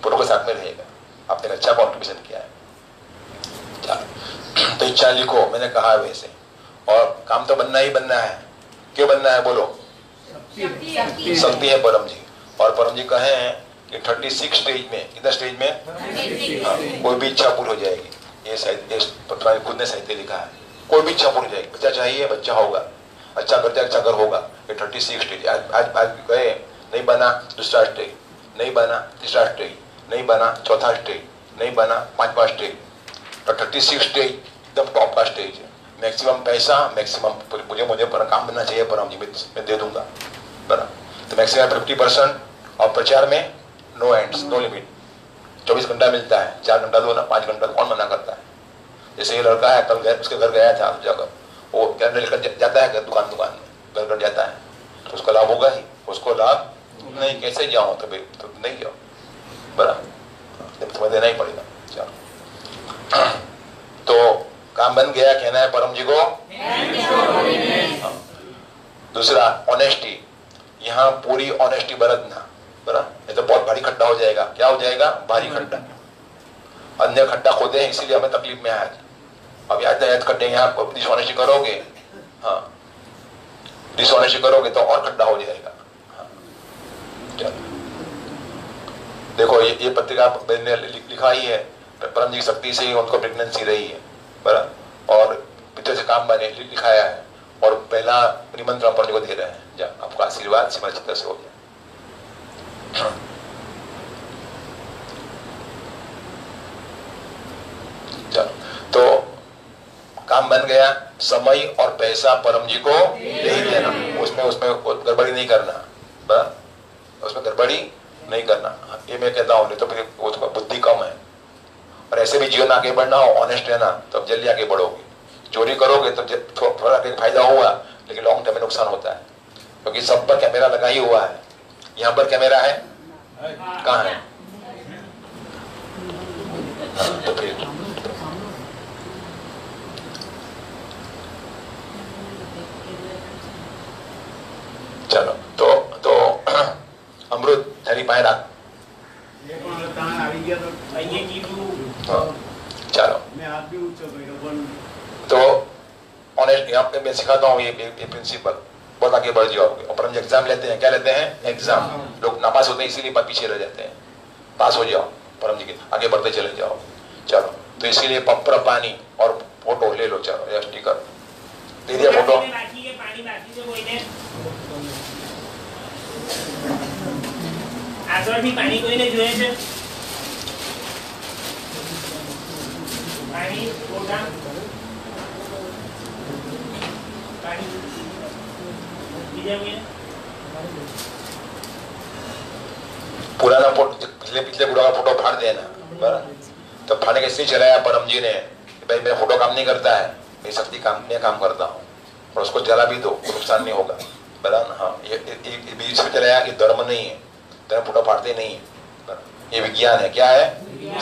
Speaker 1: फोटो के साथ में रहेगा, आपने अच्छा कॉन्ट्रीब्यूशन किया है। तो इच्छा लिखो, मैंने कहा वैसे, और काम तो बनना ही बनना है, क्यों बनना है बोलो, शक्ति है परम जी, और परम जी कहे हैं कि 36 स्टेज में, कितना स्टेज में, हाँ, कोई भी इच्छा पूरी हो जाएगी, ये खुद ने साहित्य लिखा है, कोई भी इच्छा पूरी हो जाएगी, बच्चा चाहिए बच्चा होगा, अच्छा घर जाए अच्छा घर होगा, ये 36 स्टेज, आज गए नहीं बना, दूसरा स्टेज नहीं बना, तीसरा स्टेज नहीं बना, चौथा स्टेज नहीं बना, 5वां स्टेज, तो 36 स्टेज एकदम टॉप का स्टेज है। मैक्सिमम पैसा, मैक्सिमम मुझे पर काम बनना चाहिए, परम जी मैं दे दूंगा बना, तो मैक्सिमम 50%, और प्रचार में नो एंड्स, नो लिमिट, 24 घंटा मिलता है, 4 घंटा दो ना, 5 घंटा, कौन मना करता है। जैसे ये लड़का है, कल उसके घर गया था जगह, वो कैमरे लेकर जाता है दुकान में, घर जाता है, तो उसका लाभ होगा ही, उसको लाभ नहीं, कैसे जाओ तो नहीं जाओ बरा, तुम्हें देना ही पड़ेगा। चलो तो काम बन गया, कहना है परम जी को। हाँ। दूसरा ऑनेस्टी, यहाँ पूरी ऑनेस्टी बरतना, बराबर, ये तो बहुत भारी खड्डा हो जाएगा। क्या हो जाएगा? भारी खड्डा। अन्य खड्डा खोदे हैं इसीलिए हमें तकलीफ में आया। अब याद खड्डे यहाँ डिसऑनेस्टी करोगे, हाँ डिसऑनेस्टी करोगे तो और खड्डा हो जाएगा। हाँ। चलो देखो ये पत्रिका ने लिखा ही है, परम जी की शक्ति से ही उनको प्रेगनेंसी रही है, बराबर, और पिछले से काम बने लिखाया है, और पहला निमंत्रण परम जी को दे रहे हैं, जा आपका आशीर्वाद सिमर चित्त से हो जाए। चलो तो काम बन गया, समय और पैसा परम जी को दे ही देना, उसमें गड़बड़ी नहीं करना, बराबर, उसमें गड़बड़ी नहीं करना। ये मैं कहता हूँ, नहीं तो फिर उसका बुद्धि कम है। और ऐसे भी जीवन आगे बढ़ना हो, ऑनेस्ट रहना, तब जल्दी आगे बढ़ोगे। चोरी करोगे तो थोड़ा फायदा हुआ, लेकिन लॉन्ग टर्म में नुकसान होता है, क्योंकि सब पर कैमरा लगा ही हुआ है। यहाँ पर कैमरा है, कहाँ है? हाँ, तो फिर चलो तो अमृत थारी पाए रख। चलो तो ऑनेस्ट, यहाँ पे मैं सिखाता हूँ ये प्रिंसिपल, बहुत आगे बढ़ जाओगे। और परम एग्जाम लेते हैं, क्या लेते हैं? एग्जाम। लोग नापास होते हैं इसीलिए पीछे रह जाते हैं। पास हो जाओ परम जी के, आगे बढ़ते चले जाओ। चलो तो इसीलिए पत्र पानी और फोटो ले लो। चलो या स्टिकर दे दिया, फोटो
Speaker 2: આગળથી પાણી કોઈને જોઈએ છે? પાણી ફોટા પાણી બીજા કોઈ?
Speaker 1: पुराना फोटो, पिछले बुढ़ा का फोटो फाड़ देना, बराबर। तो फाड़ने के इसलिए चलाया परम जी ने, भाई मेरा फोटो काम नहीं करता है, मेरी शक्ति काम, मैं काम करता हूँ, और उसको जला भी दो, नुकसान नहीं होगा, बराबर। हाँ ये बीच में चलाया कि धर्म नहीं है, धर्म फोटो फाड़ते नहीं है, ये विज्ञान है। क्या है?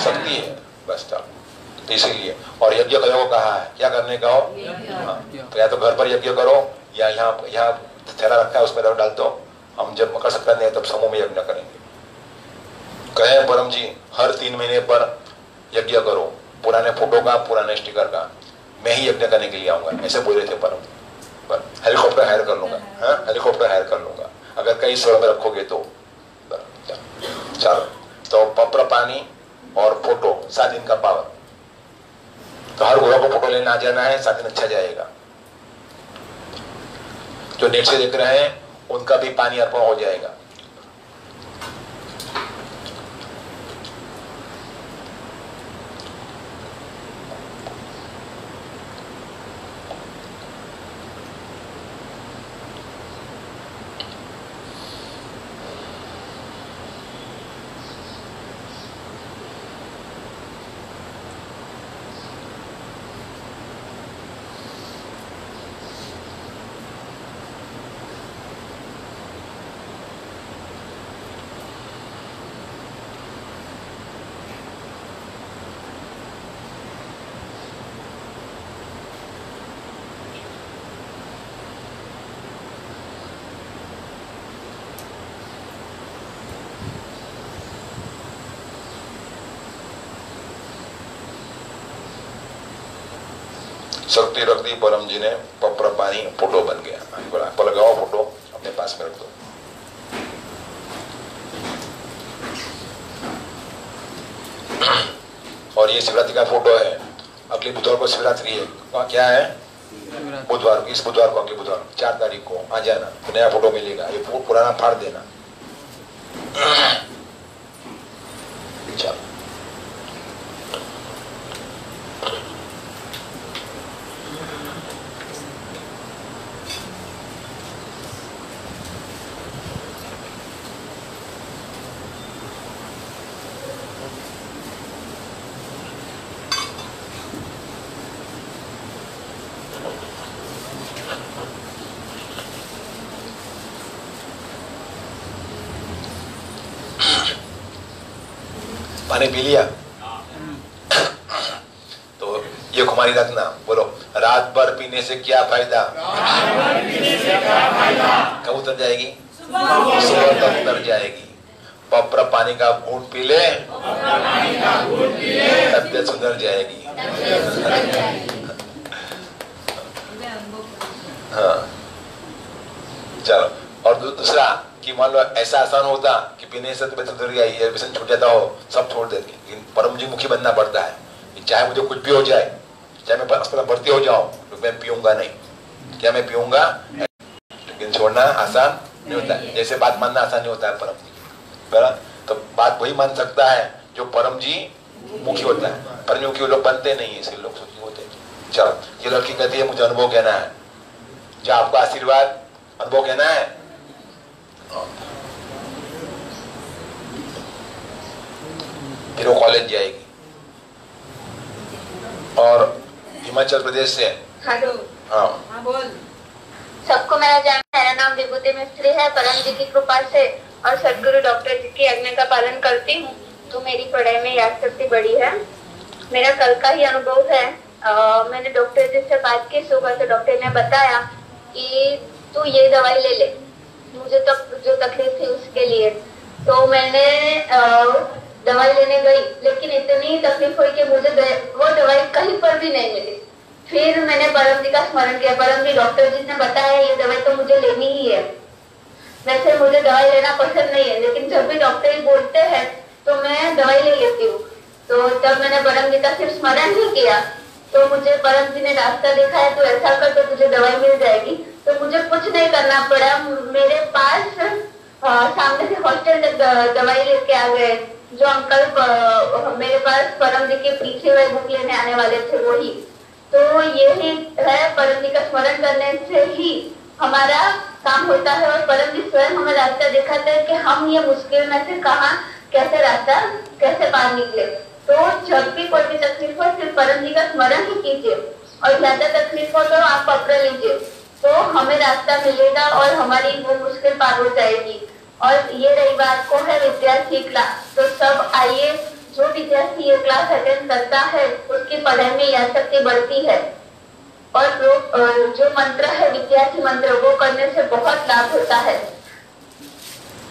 Speaker 1: शक्ति है, बस। तो इसीलिए और यज्ञ करो को कहा है, क्या करने का हो? हाँ, तो या तो घर पर यज्ञ करो, या यहाँ थैला रखा है उसमें डाल दो। हम जब मकर संक्रांति है तब समूह में यज्ञ करेंगे। कहे परम जी हर 3 महीने पर यज्ञ करो, पुराने फोटो का, पुराने स्टिकर का, मैं ही यज्ञ करने के लिए आऊंगा, ऐसे बोल रहे थे परम। पर हेलीकॉप्टर हायर कर लूंगा, हाँ हेलीकॉप्टर हायर कर लूंगा अगर कई शहरों में रखोगे तो। चलो तो पत्र पानी और फोटो 7 दिन का पावर। तो हर गुरु को फोटो लेना आ जाना है, 7 दिन अच्छा जाएगा। जो नेट से देख रहे हैं उनका भी पानी अर्पण हो जाएगा। शक्ति रख दी परम जी ने, पपर पानी फोटो बन गया। बोला लगाओ फोटो, अपने पास में रख दो। और ये शिवरात्रि का फोटो है। अगले बुधवार को शिवरात्रि है। क्या है? बुधवार को, इस बुधवार को, अगले बुधवार 4 तारीख को आ जाना, तो नया फोटो मिलेगा। ये पुराना फाड़ देना। चलो पानी पी लिया। तो ये खुमारी रखना, बोलो रात भर पीने से क्या फायदा? कब उतर जाएगी? सुबह तक उतर जाएगी। पपरा पानी का घूंट पी ले, तबियत सुधर जाएगी। हाँ चलो। और दूसरा कि मान लो ऐसा आसान होता कि पीने से तबियत सुधर गई, व्यसन छूट जाता हो, सब छोड़ देते, लेकिन परम जी मुखी बनना पड़ता है। चाहे मुझे कुछ भी हो जाए, चाहे मैं अस्पताल भर्ती हो जाऊं, तो मैं पीऊंगा नहीं। क्या मैं पीऊंगा? लेकिन छोड़ना आसान नहीं होता है, जैसे बात मानना आसान नहीं होता है परम जी। तो बात वही मान सकता है जो परम जी मुखी होता है। परम जी मुखी लोग बनते नहीं, इसलिए लोग सुखी होते हैं। चलो, ये लड़की कहती है मुझे अनुभव कहना है, जो आपका आशीर्वाद अनुभव कहना है। फिर वो कॉलेज जाएगी। और हिमाचल प्रदेश से
Speaker 5: हेलो।
Speaker 4: हाँ बोल।
Speaker 5: सबको मेरा नाम विभूति मिस्त्री है। परम जी की कृपा से और सदगुरु डॉक्टर जी की आज्ञा का पालन करती हूँ, तो मेरी पढ़ाई में याद शक्ति बढ़ी है। मेरा कल का ही अनुभव है। मैंने डॉक्टर जी से बात की सुबह, तो डॉक्टर ने बताया कि तू ये दवाई ले ले, मुझे तो जो तकलीफ थी उसके लिए। तो मैंने दवाई लेने गई, लेकिन इतनी तकलीफ हुई कि मुझे वो दवाई कहीं पर भी नहीं मिली। फिर मैंने परम जी का स्मरण किया, परम जी डॉक्टर जी ने बताया ये दवाई तो मुझे लेनी ही है। वैसे मुझे दवाई लेना पसंद नहीं है, लेकिन जब भी डॉक्टर जी बोलते हैं तो मैं दवाई ले लेती हूँ। तो तब मैंने परम जी का सिर्फ स्मरण ही किया, तो मुझे परम जी ने रास्ता दिखाया, तो ऐसा कर तो तुझे दवाई मिल जाएगी। तो मुझे कुछ नहीं करना पड़ा, मेरे पास सामने से हॉस्टल तक दवाई लेके आ गए। जो अंकल मेरे पास परम जी के पीछे वह बुक लेने आने वाले थे, वही। तो यही है, परम जी का स्मरण करने से ही हमारा काम होता है, और परम जी स्वयं हमें रास्ता दिखाते हैं कि हम ये मुश्किल में से कहाँ कैसे रास्ता कैसे पार निकले। तो जब भी कोई भी तकलीफ हो, सिर्फ परम जी का स्मरण ही कीजिए, और ज्यादा तकलीफ हो तो आप पकड़ लीजिए, तो हमें रास्ता मिलेगा और हमारी वो मुश्किल पार हो जाएगी। और ये रही बात को है विद्यार्थी क्लास, तो सब आइए, जो विद्यार्थी ये क्लास अटेंड करता है उसकी पढ़ाई में याद शक्ति बढ़ती है। और जो मंत्र है विद्यार्थी मंत्र, वो करने से बहुत लाभ होता है।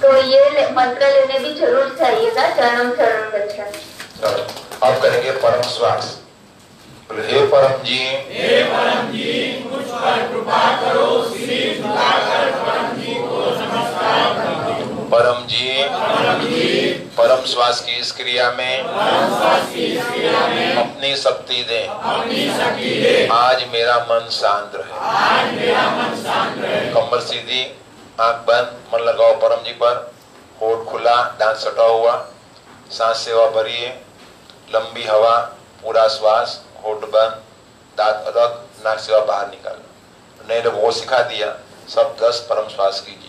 Speaker 5: तो ये मंत्र लेने भी जरूर चाहिएगा। चरणम शरणम गच्छामि।
Speaker 1: अब करेंगे परम श्वास। हे परम जी,
Speaker 2: मुझ पर कृपा करो, श्री झुकाकर परम जी को नमस्कार करता हूँ।
Speaker 1: परम जी, परम श्वास की इस क्रिया में अपनी शक्ति दे। आज मेरा मन शांत रहे। कमर सीधी, आंख बंद, मन लगाओ परम जी पर, होठ खुला, दांत सटा हुआ, सांस सेवा भरिए, लंबी हवा, पूरा श्वास, होठ बंद, दांत अलग, नाक सेवा बाहर निकालना। नए लोगों को सिखा दिया, सब 10 परम श्वास कीजिए।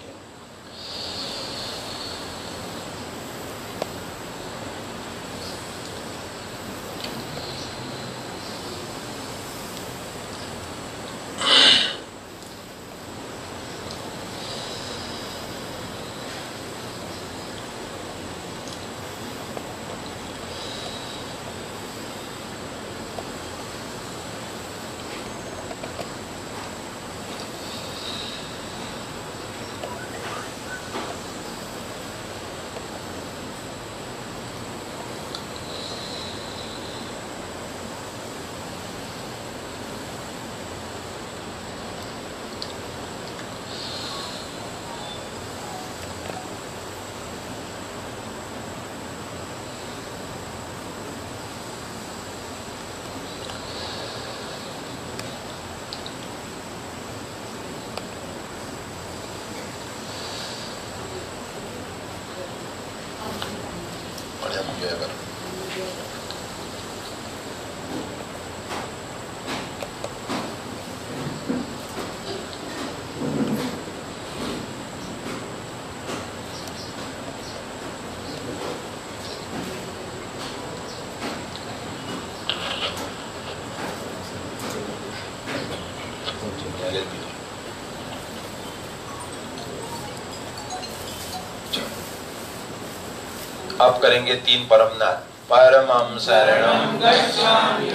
Speaker 1: अब करेंगे 3 परमनाथ। परमं शरणं गच्छामि,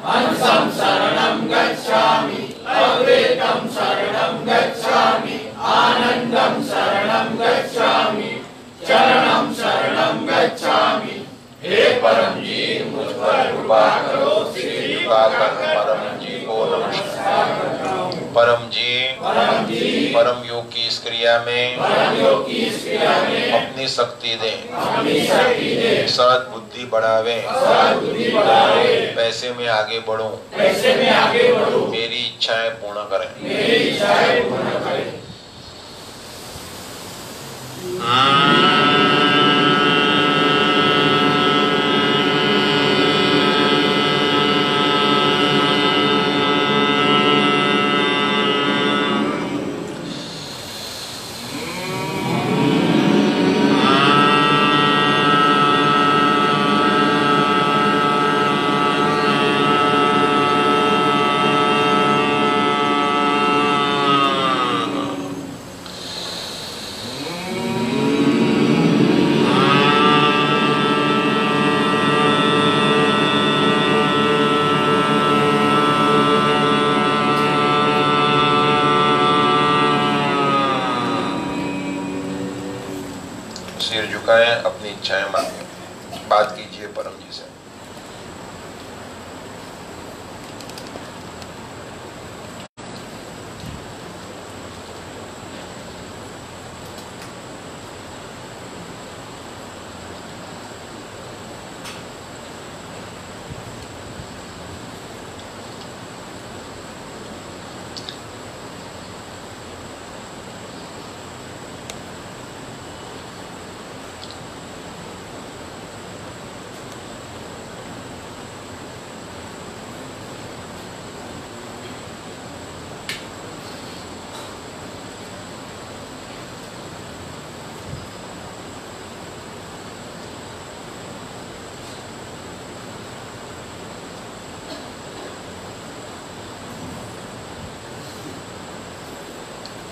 Speaker 2: हंसं शरणं गच्छामि, अद्वैतं शरणं गच्छामि, आनंदं शरणं गच्छामि, चरणं शरणं गच्छामि। हे परम जी मुझ पर कृपा करो, श्री कृपा कर परम जी को नमस्कार करता हूँ।
Speaker 1: परम जी परम योग की इस क्रिया में अपनी शक्ति दें, सद्बुद्धि बढ़ावे, पैसे में आगे बढ़ूं, मेरी इच्छाएं पूर्ण करें। सिर झुकाएं, अपनी इच्छाएं मांगे, बात कीजिए परम जी से।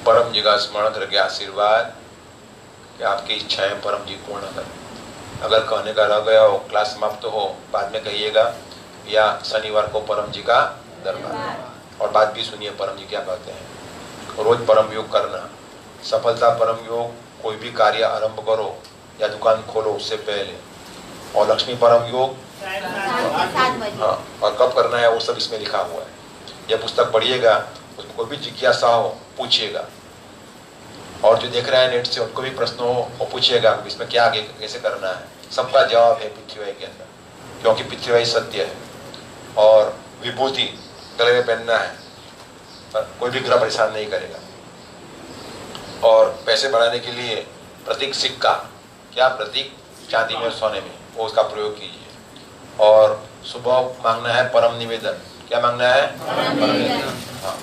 Speaker 1: परम जी का स्मरण करके आशीर्वाद कि आपकी इच्छाएं परम जी पूर्ण करें। अगर कहने का रह गया हो, क्लास समाप्त हो, बाद में कहिएगा, या शनिवार को परम जी का दरबार। और बात भी सुनिए परम जी क्या कहते हैं। रोज परम योग करना, सफलता परम योग, कोई भी कार्य आरंभ करो या दुकान खोलो उससे पहले। और लक्ष्मी परम योग हाँ, और कब करना है वो सब इसमें लिखा हुआ है। यह पुस्तक पढ़िएगा, उसमें कोई भी जिज्ञासा हो पूछिएगा, और जो देख रहे हैं नेट से उनको भी प्रश्न हो और पूछिएगा इसमें क्या आगे कैसे करना है। सबका जवाब है पृथ्वी के अंदर, क्योंकि पृथ्वी सत्य है। और विभूति गले में पहनना है, पर कोई भी ग्रह परेशान नहीं करेगा। और पैसे बढ़ाने के लिए प्रतीक सिक्का, क्या प्रतीक, चांदी में सोने में, वो उसका प्रयोग कीजिए। और सुबह मांगना है परम निवेदन, क्या मांगना है, परम निवेदन। हाँ,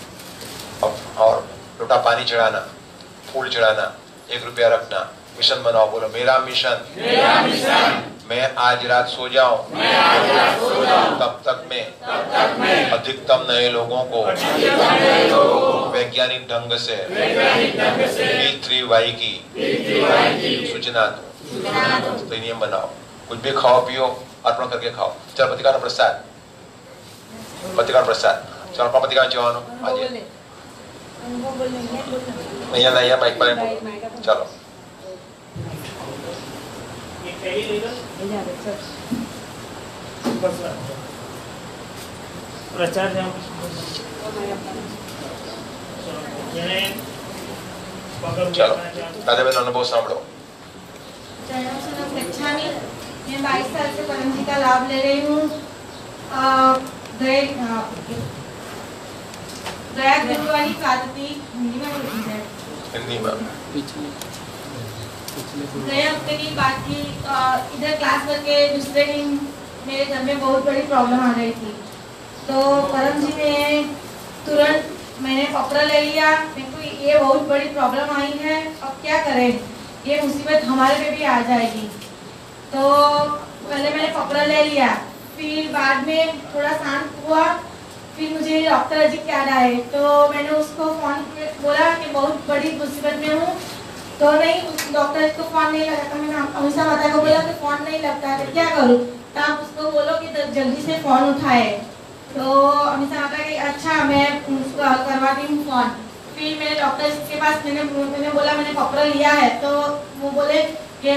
Speaker 1: और लोटा पानी चढ़ाना, फूल चढ़ाना, 1 रुपया रखना, मिशन बनाओ, बोलो मेरा मिशन, मैं आज रात सो जाऊं, तब तक मैं अधिकतम नए लोगों को वैज्ञानिक ढंग से P3Y की सूचना दो। तो नियम बनाओ, कुछ भी खाओ पियो, अर्पण करके खाओ। चलो पतिका प्रसाद, पतिका प्रसाद, चलो पतिका चौहानो आज नहीं माइक पर चलो। चलो दादा बहन अनुभव सांभो।
Speaker 4: मैं 22 साल से परम जी का लाभ ले रही हूँ। दया गुरु वाली पद्धति हिंदी में लिखी है,
Speaker 1: हिंदी में
Speaker 4: गए हफ्ते की बात की। इधर क्लास करके दूसरे दिन मेरे घर में बहुत बड़ी प्रॉब्लम आ गई थी, तो परम जी ने तुरंत, मैंने पपरा ले लिया। मेरे को ये बहुत बड़ी प्रॉब्लम आई है, अब क्या करें, ये मुसीबत हमारे पे भी आ जाएगी। तो पहले मैंने पपरा ले लिया, फिर बाद में थोड़ा शांत हुआ, फिर मुझे डॉक्टर अजीत याद आए, तो मैंने उसको फोन बोला कि बहुत बड़ी मुसीबत में हूँ। तो नहीं, डॉक्टर को फोन नहीं लगा, तो मैंने अमीषा माता को बोला कि फोन नहीं लगता है, तो क्या करूँ। तो आप उसको बोलो कि जल्दी से फोन उठाए।
Speaker 6: तो अमित सर आता कि अच्छा मैं करवाती हूँ फोन। फिर मेरे डॉक्टर के पास मैंने बोला मैंने पत्र लिया है, तो वो बोले कि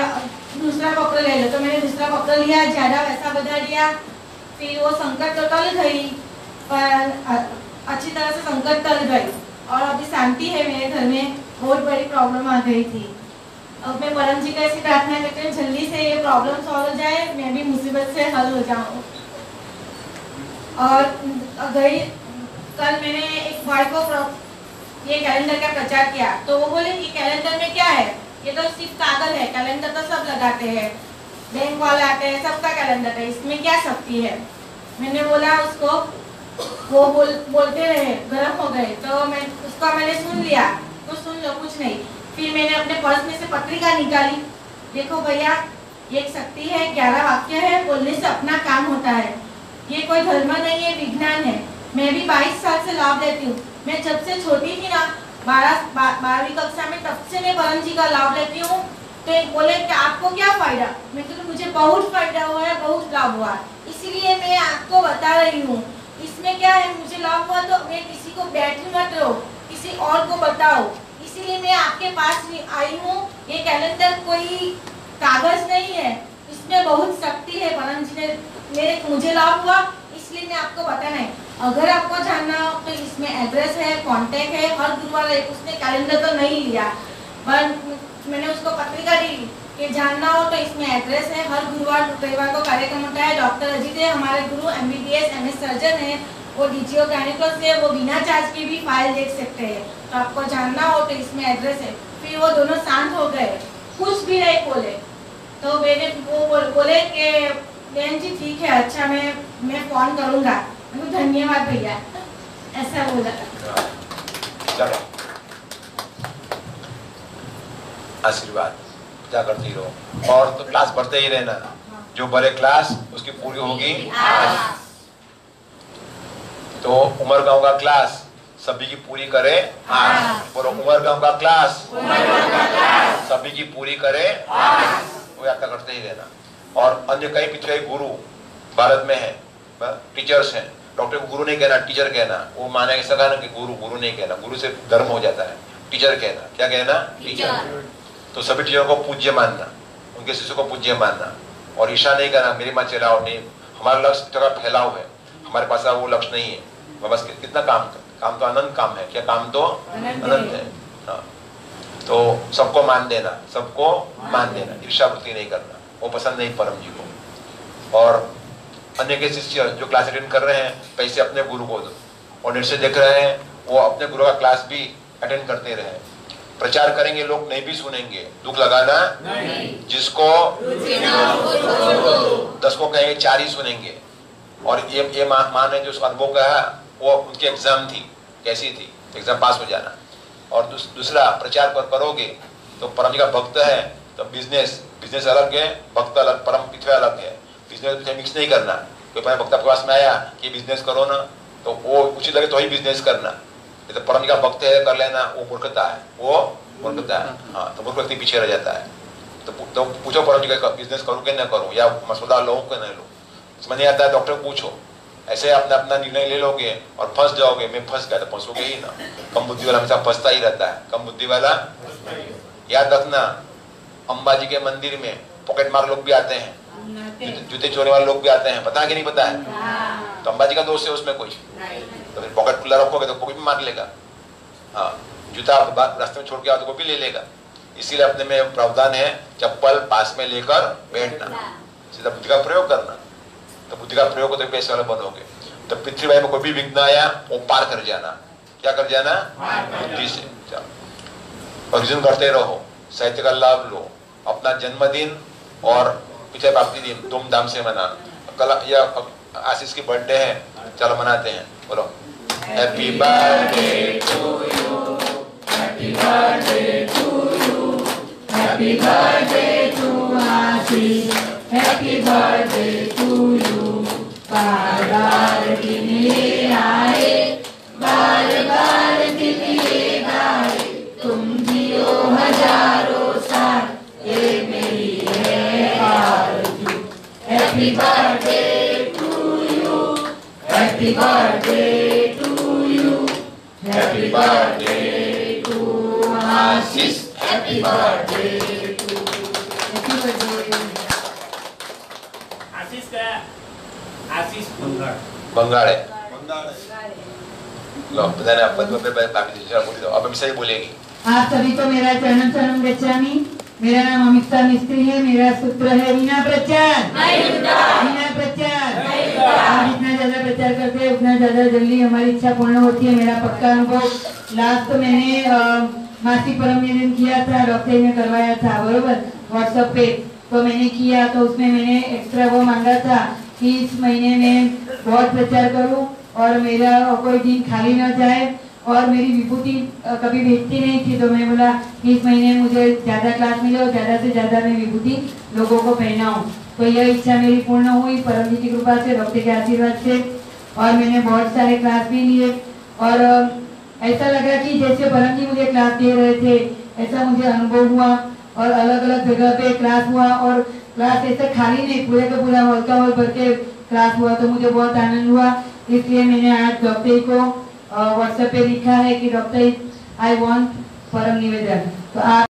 Speaker 6: दूसरा पत्र ले लो। तो मैंने दूसरा पत्र लिया, ज़्यादा पैसा बढ़ा दिया। फिर वो संकट तो टल गई, पर अच्छी तरह से संकट टल गई और अभी शांति है मेरे घर में। बहुत बड़ी प्रॉब्लम आ गई थी। अब मैं परम जी को ऐसी प्रार्थना करती हूँ जल्दी से ये प्रॉब्लम सॉल्व हो जाए, मैं भी मुसीबत से हल हो जाऊँ। और गई कल मैंने एक भाई को ये कैलेंडर का प्रचार किया, तो वो बोले ये कैलेंडर में क्या है, ये तो सिर्फ कागज है, कैलेंडर तो सब लगाते हैं, बैंक वाले आते हैं, सबका कैलेंडर है, इसमें क्या शक्ति है। मैंने बोला उसको, वो बोलते रहे, गर्म हो गए, तो मैंने सुन लिया, तो सुन लो कुछ नहीं। फिर मैंने अपने पर्स में से पत्रिका निकाली, देखो भैया ये एक शक्ति है, 11 वाक्य है, बोलने से अपना काम होता है, ये कोई धर्म नहीं है, विज्ञान है। मैं भी 22 साल से लाभ लेती हूँ। मैं जब से छोटी थी ना, 12वीं कक्षा में, तब से मैं परम जी का लाभ लेती हूँ। तो एक बोले कि आपको क्या फायदा, मैं तो मुझे बहुत फायदा हुआ है, बहुत लाभ हुआ, इसीलिए मैं आपको बता रही हूँ। इसमें क्या है, मुझे लाभ हुआ तो मैं किसी को बैठी मत रहो, किसी और को बताओ, इसीलिए मैं आपके पास आई हूँ। ये कैलेंडर कोई कागज नहीं है, इसमें बहुत शक्ति है। परम जी ने मुझे लाभ हुआ, इसलिए मैं आपको बताना है। अगर आपको जानना हो तो इसमें एड्रेस है, कांटेक्ट है, हर गुरुवार है। उसने कैलेंडर तो नहीं लिया, पर मैंने उसको पत्रिका दी कि जानना हो तो इसमें एड्रेस है। हर गुरुवार रविवार को कार्यक्रम होता है। डॉक्टर अजीत है हमारे गुरु, MBBS MS सर्जन है, वो DGO गायनेकोलॉजिस्ट से, वो बिना चार्ज के भी फाइल देख सकते हैं। तो आपको जानना हो तो इसमें एड्रेस है। फिर वो दोनों शांत हो गए, कुछ भी नहीं बोले। तो मैंने वो बोले कि बहन जी ठीक है, अच्छा मैं फोन करूंगा। धन्यवाद भैया, ऐसा बोला।
Speaker 1: चलो आशीर्वाद क्या करती रहो, और तो क्लास बढ़ते ही रहना। जो बढ़े क्लास उसकी पूरी होगी। तो उमर गांव का क्लास सभी की पूरी करे बोलो, उमर गांव का क्लास सभी की पूरी करे, वो यात्रा करते ही रहना। और अन्य कई पिछले गुरु भारत में है, टीचर्स हैं। डॉक्टर को गुरु नहीं कहना, टीचर कहना। वो माने ऐसा कहना कि गुरु नहीं कहना, गुरु से धर्म हो जाता है। टीचर कहना, क्या कहना, टीचर। तो सभी टीचरों को पूज्य मानना, उनके शिष्यों को पूज्य मानना, और ईर्षा नहीं करना मेरे माँ चलाओ नहीं। हमारा लक्ष्य का फैलाव है, हमारे पास वो लक्ष्य नहीं है। बस कितना काम तो अनंत काम है। क्या काम तो अनंत है। हाँ, तो सबको मान देना, सबको मान देना, ईर्षा वृत्ति नहीं करना, वो पसंद नहीं परम जी को। और अन्य के शिष्य जो क्लास अटेंड कर रहे हैं, पैसे अपने गुरु को दो, और निर्णय देख रहे हैं वो अपने गुरु का क्लास भी अटेंड करते रहे। प्रचार करेंगे लोग नहीं भी सुनेंगे, दुख लगाना नहीं। जिसको 10 को कहेंगे 4 ही सुनेंगे। और ये माँ ने जो अनुभव कहा, वो उनकी एग्जाम थी, कैसी थी, एग्जाम पास हो जाना। और दूसरा प्रचार करोगे तो परम जी का भक्त है, तो बिजनेस अलग है, भक्त अलग, परम पिछले अलग है। बिजनेस मिक्स नहीं करना। कोई भक्त आपके पास में आया कि बिजनेस करो ना, तो वो उचित लगे तो ही बिजनेस करना। तो परम जी का भक्त है, कर लेना, वो मूर्खता है, वो मूर्खता है। हाँ, तो मूर्ख व्यक्ति पीछे रह जाता है। तो पूछो परम जी का बिजनेस करूँ कि न करूँ, या मसौदा लो कि नहीं लो। समझ नहीं आता है, डॉक्टर को पूछो। ऐसे अपना निर्णय ले लोगे और फंस जाओगे। मैं फंस गया, तो फंसोगे ही ना। कम बुद्धि वाला हमेशा फंसता ही रहता है, कम बुद्धि वाला। याद रखना, अंबाजी के मंदिर में पॉकेट मार लोग भी आते हैं, जूते चोरी वाले लोग भी आते हैं, पता है कि नहीं पता है? तो अंबाजी का दोष है उसमें कुछ, तो फिर पॉकेट खुला रखोगे तो कोई भी मार लेगा। हाँ, जूता रास्ते में छोड़ के आओ तो कोई भी ले लेगा। इसीलिए अपने में प्रावधान है, चप्पल पास में लेकर बैठना, सीधा बुद्धि का प्रयोग करना। तो बुद्धि का प्रयोग होते पैसे वाले बनोगे। तो पृथ्वी भाई में कोई भी विघ्न आया, वो पार कर जाना। क्या कर जाना? बुद्धि से। भजन करते रहो, साहित्य का लाभ लो। अपना जन्मदिन और पिछले प्राप्ति दिन धूमधाम से मना। कल या आशीष की बर्थडे है, चलो मनाते हैं। बोलो happy birthday to you, happy birthday to you, happy birthday to Ashish, happy birthday to you. बार बार दिन ये आए, बार बार दिन ये गाए, तुम जियो हजारों साल, ये मेरी है आरज़ू। Happy birthday to you,
Speaker 2: Happy birthday to you. Happy birthday to Ashish. Happy birthday to
Speaker 7: आशीष का आशीष
Speaker 1: बंगाल है लो पता नहीं आप बाकी दूसरा बोली दो अब हम सही बोलेगी।
Speaker 4: आप सभी को मेरा चरणम चरणम गच्छामि। मेरा नाम अमिता मिस्त्री है। मेरा सूत्र है वीणा प्रचार। वीणा प्रचार। आप जितना ज्यादा प्रचार करते हैं उतना ज्यादा जल्दी हमारी इच्छा पूर्ण होती है। मेरा पक्का अनुभव लास्ट तो मैंने मासिक परम निवेदन किया था, डॉक्टर ने करवाया था बरोबर व्हाट्सएप पे, तो मैंने किया तो उसमें मैंने एक्स्ट्रा वो मांगा था कि इस महीने में बहुत प्रचार करूं और मेरा कोई दिन खाली न जाए और मेरी विभूति कभी भेजती नहीं थी, तो मैं बोला कि इस महीने मुझे ज्यादा क्लास मिले और ज्यादा से ज्यादा मैं विभूति लोगों को पहनाऊं। तो यह इच्छा मेरी पूर्ण हुई परम जी की कृपा से, डॉक्टर के आशीर्वाद से। और मैंने बहुत सारे क्लास भी लिए और ऐसा लगा कि जैसे परम जी मुझे क्लास दे रहे थे ऐसा मुझे अनुभव हुआ और अलग अलग जगह पे क्लास हुआ और क्लास ऐसे खाली नहीं, पूरे का पूरा हॉल का हॉल भर के क्लास हुआ, तो मुझे बहुत आनंद हुआ। इसलिए मैंने आज डॉक्टर को व्हाट्सएप पे लिखा है कि डॉक्टर आई वांट परम निवेदन। तो आप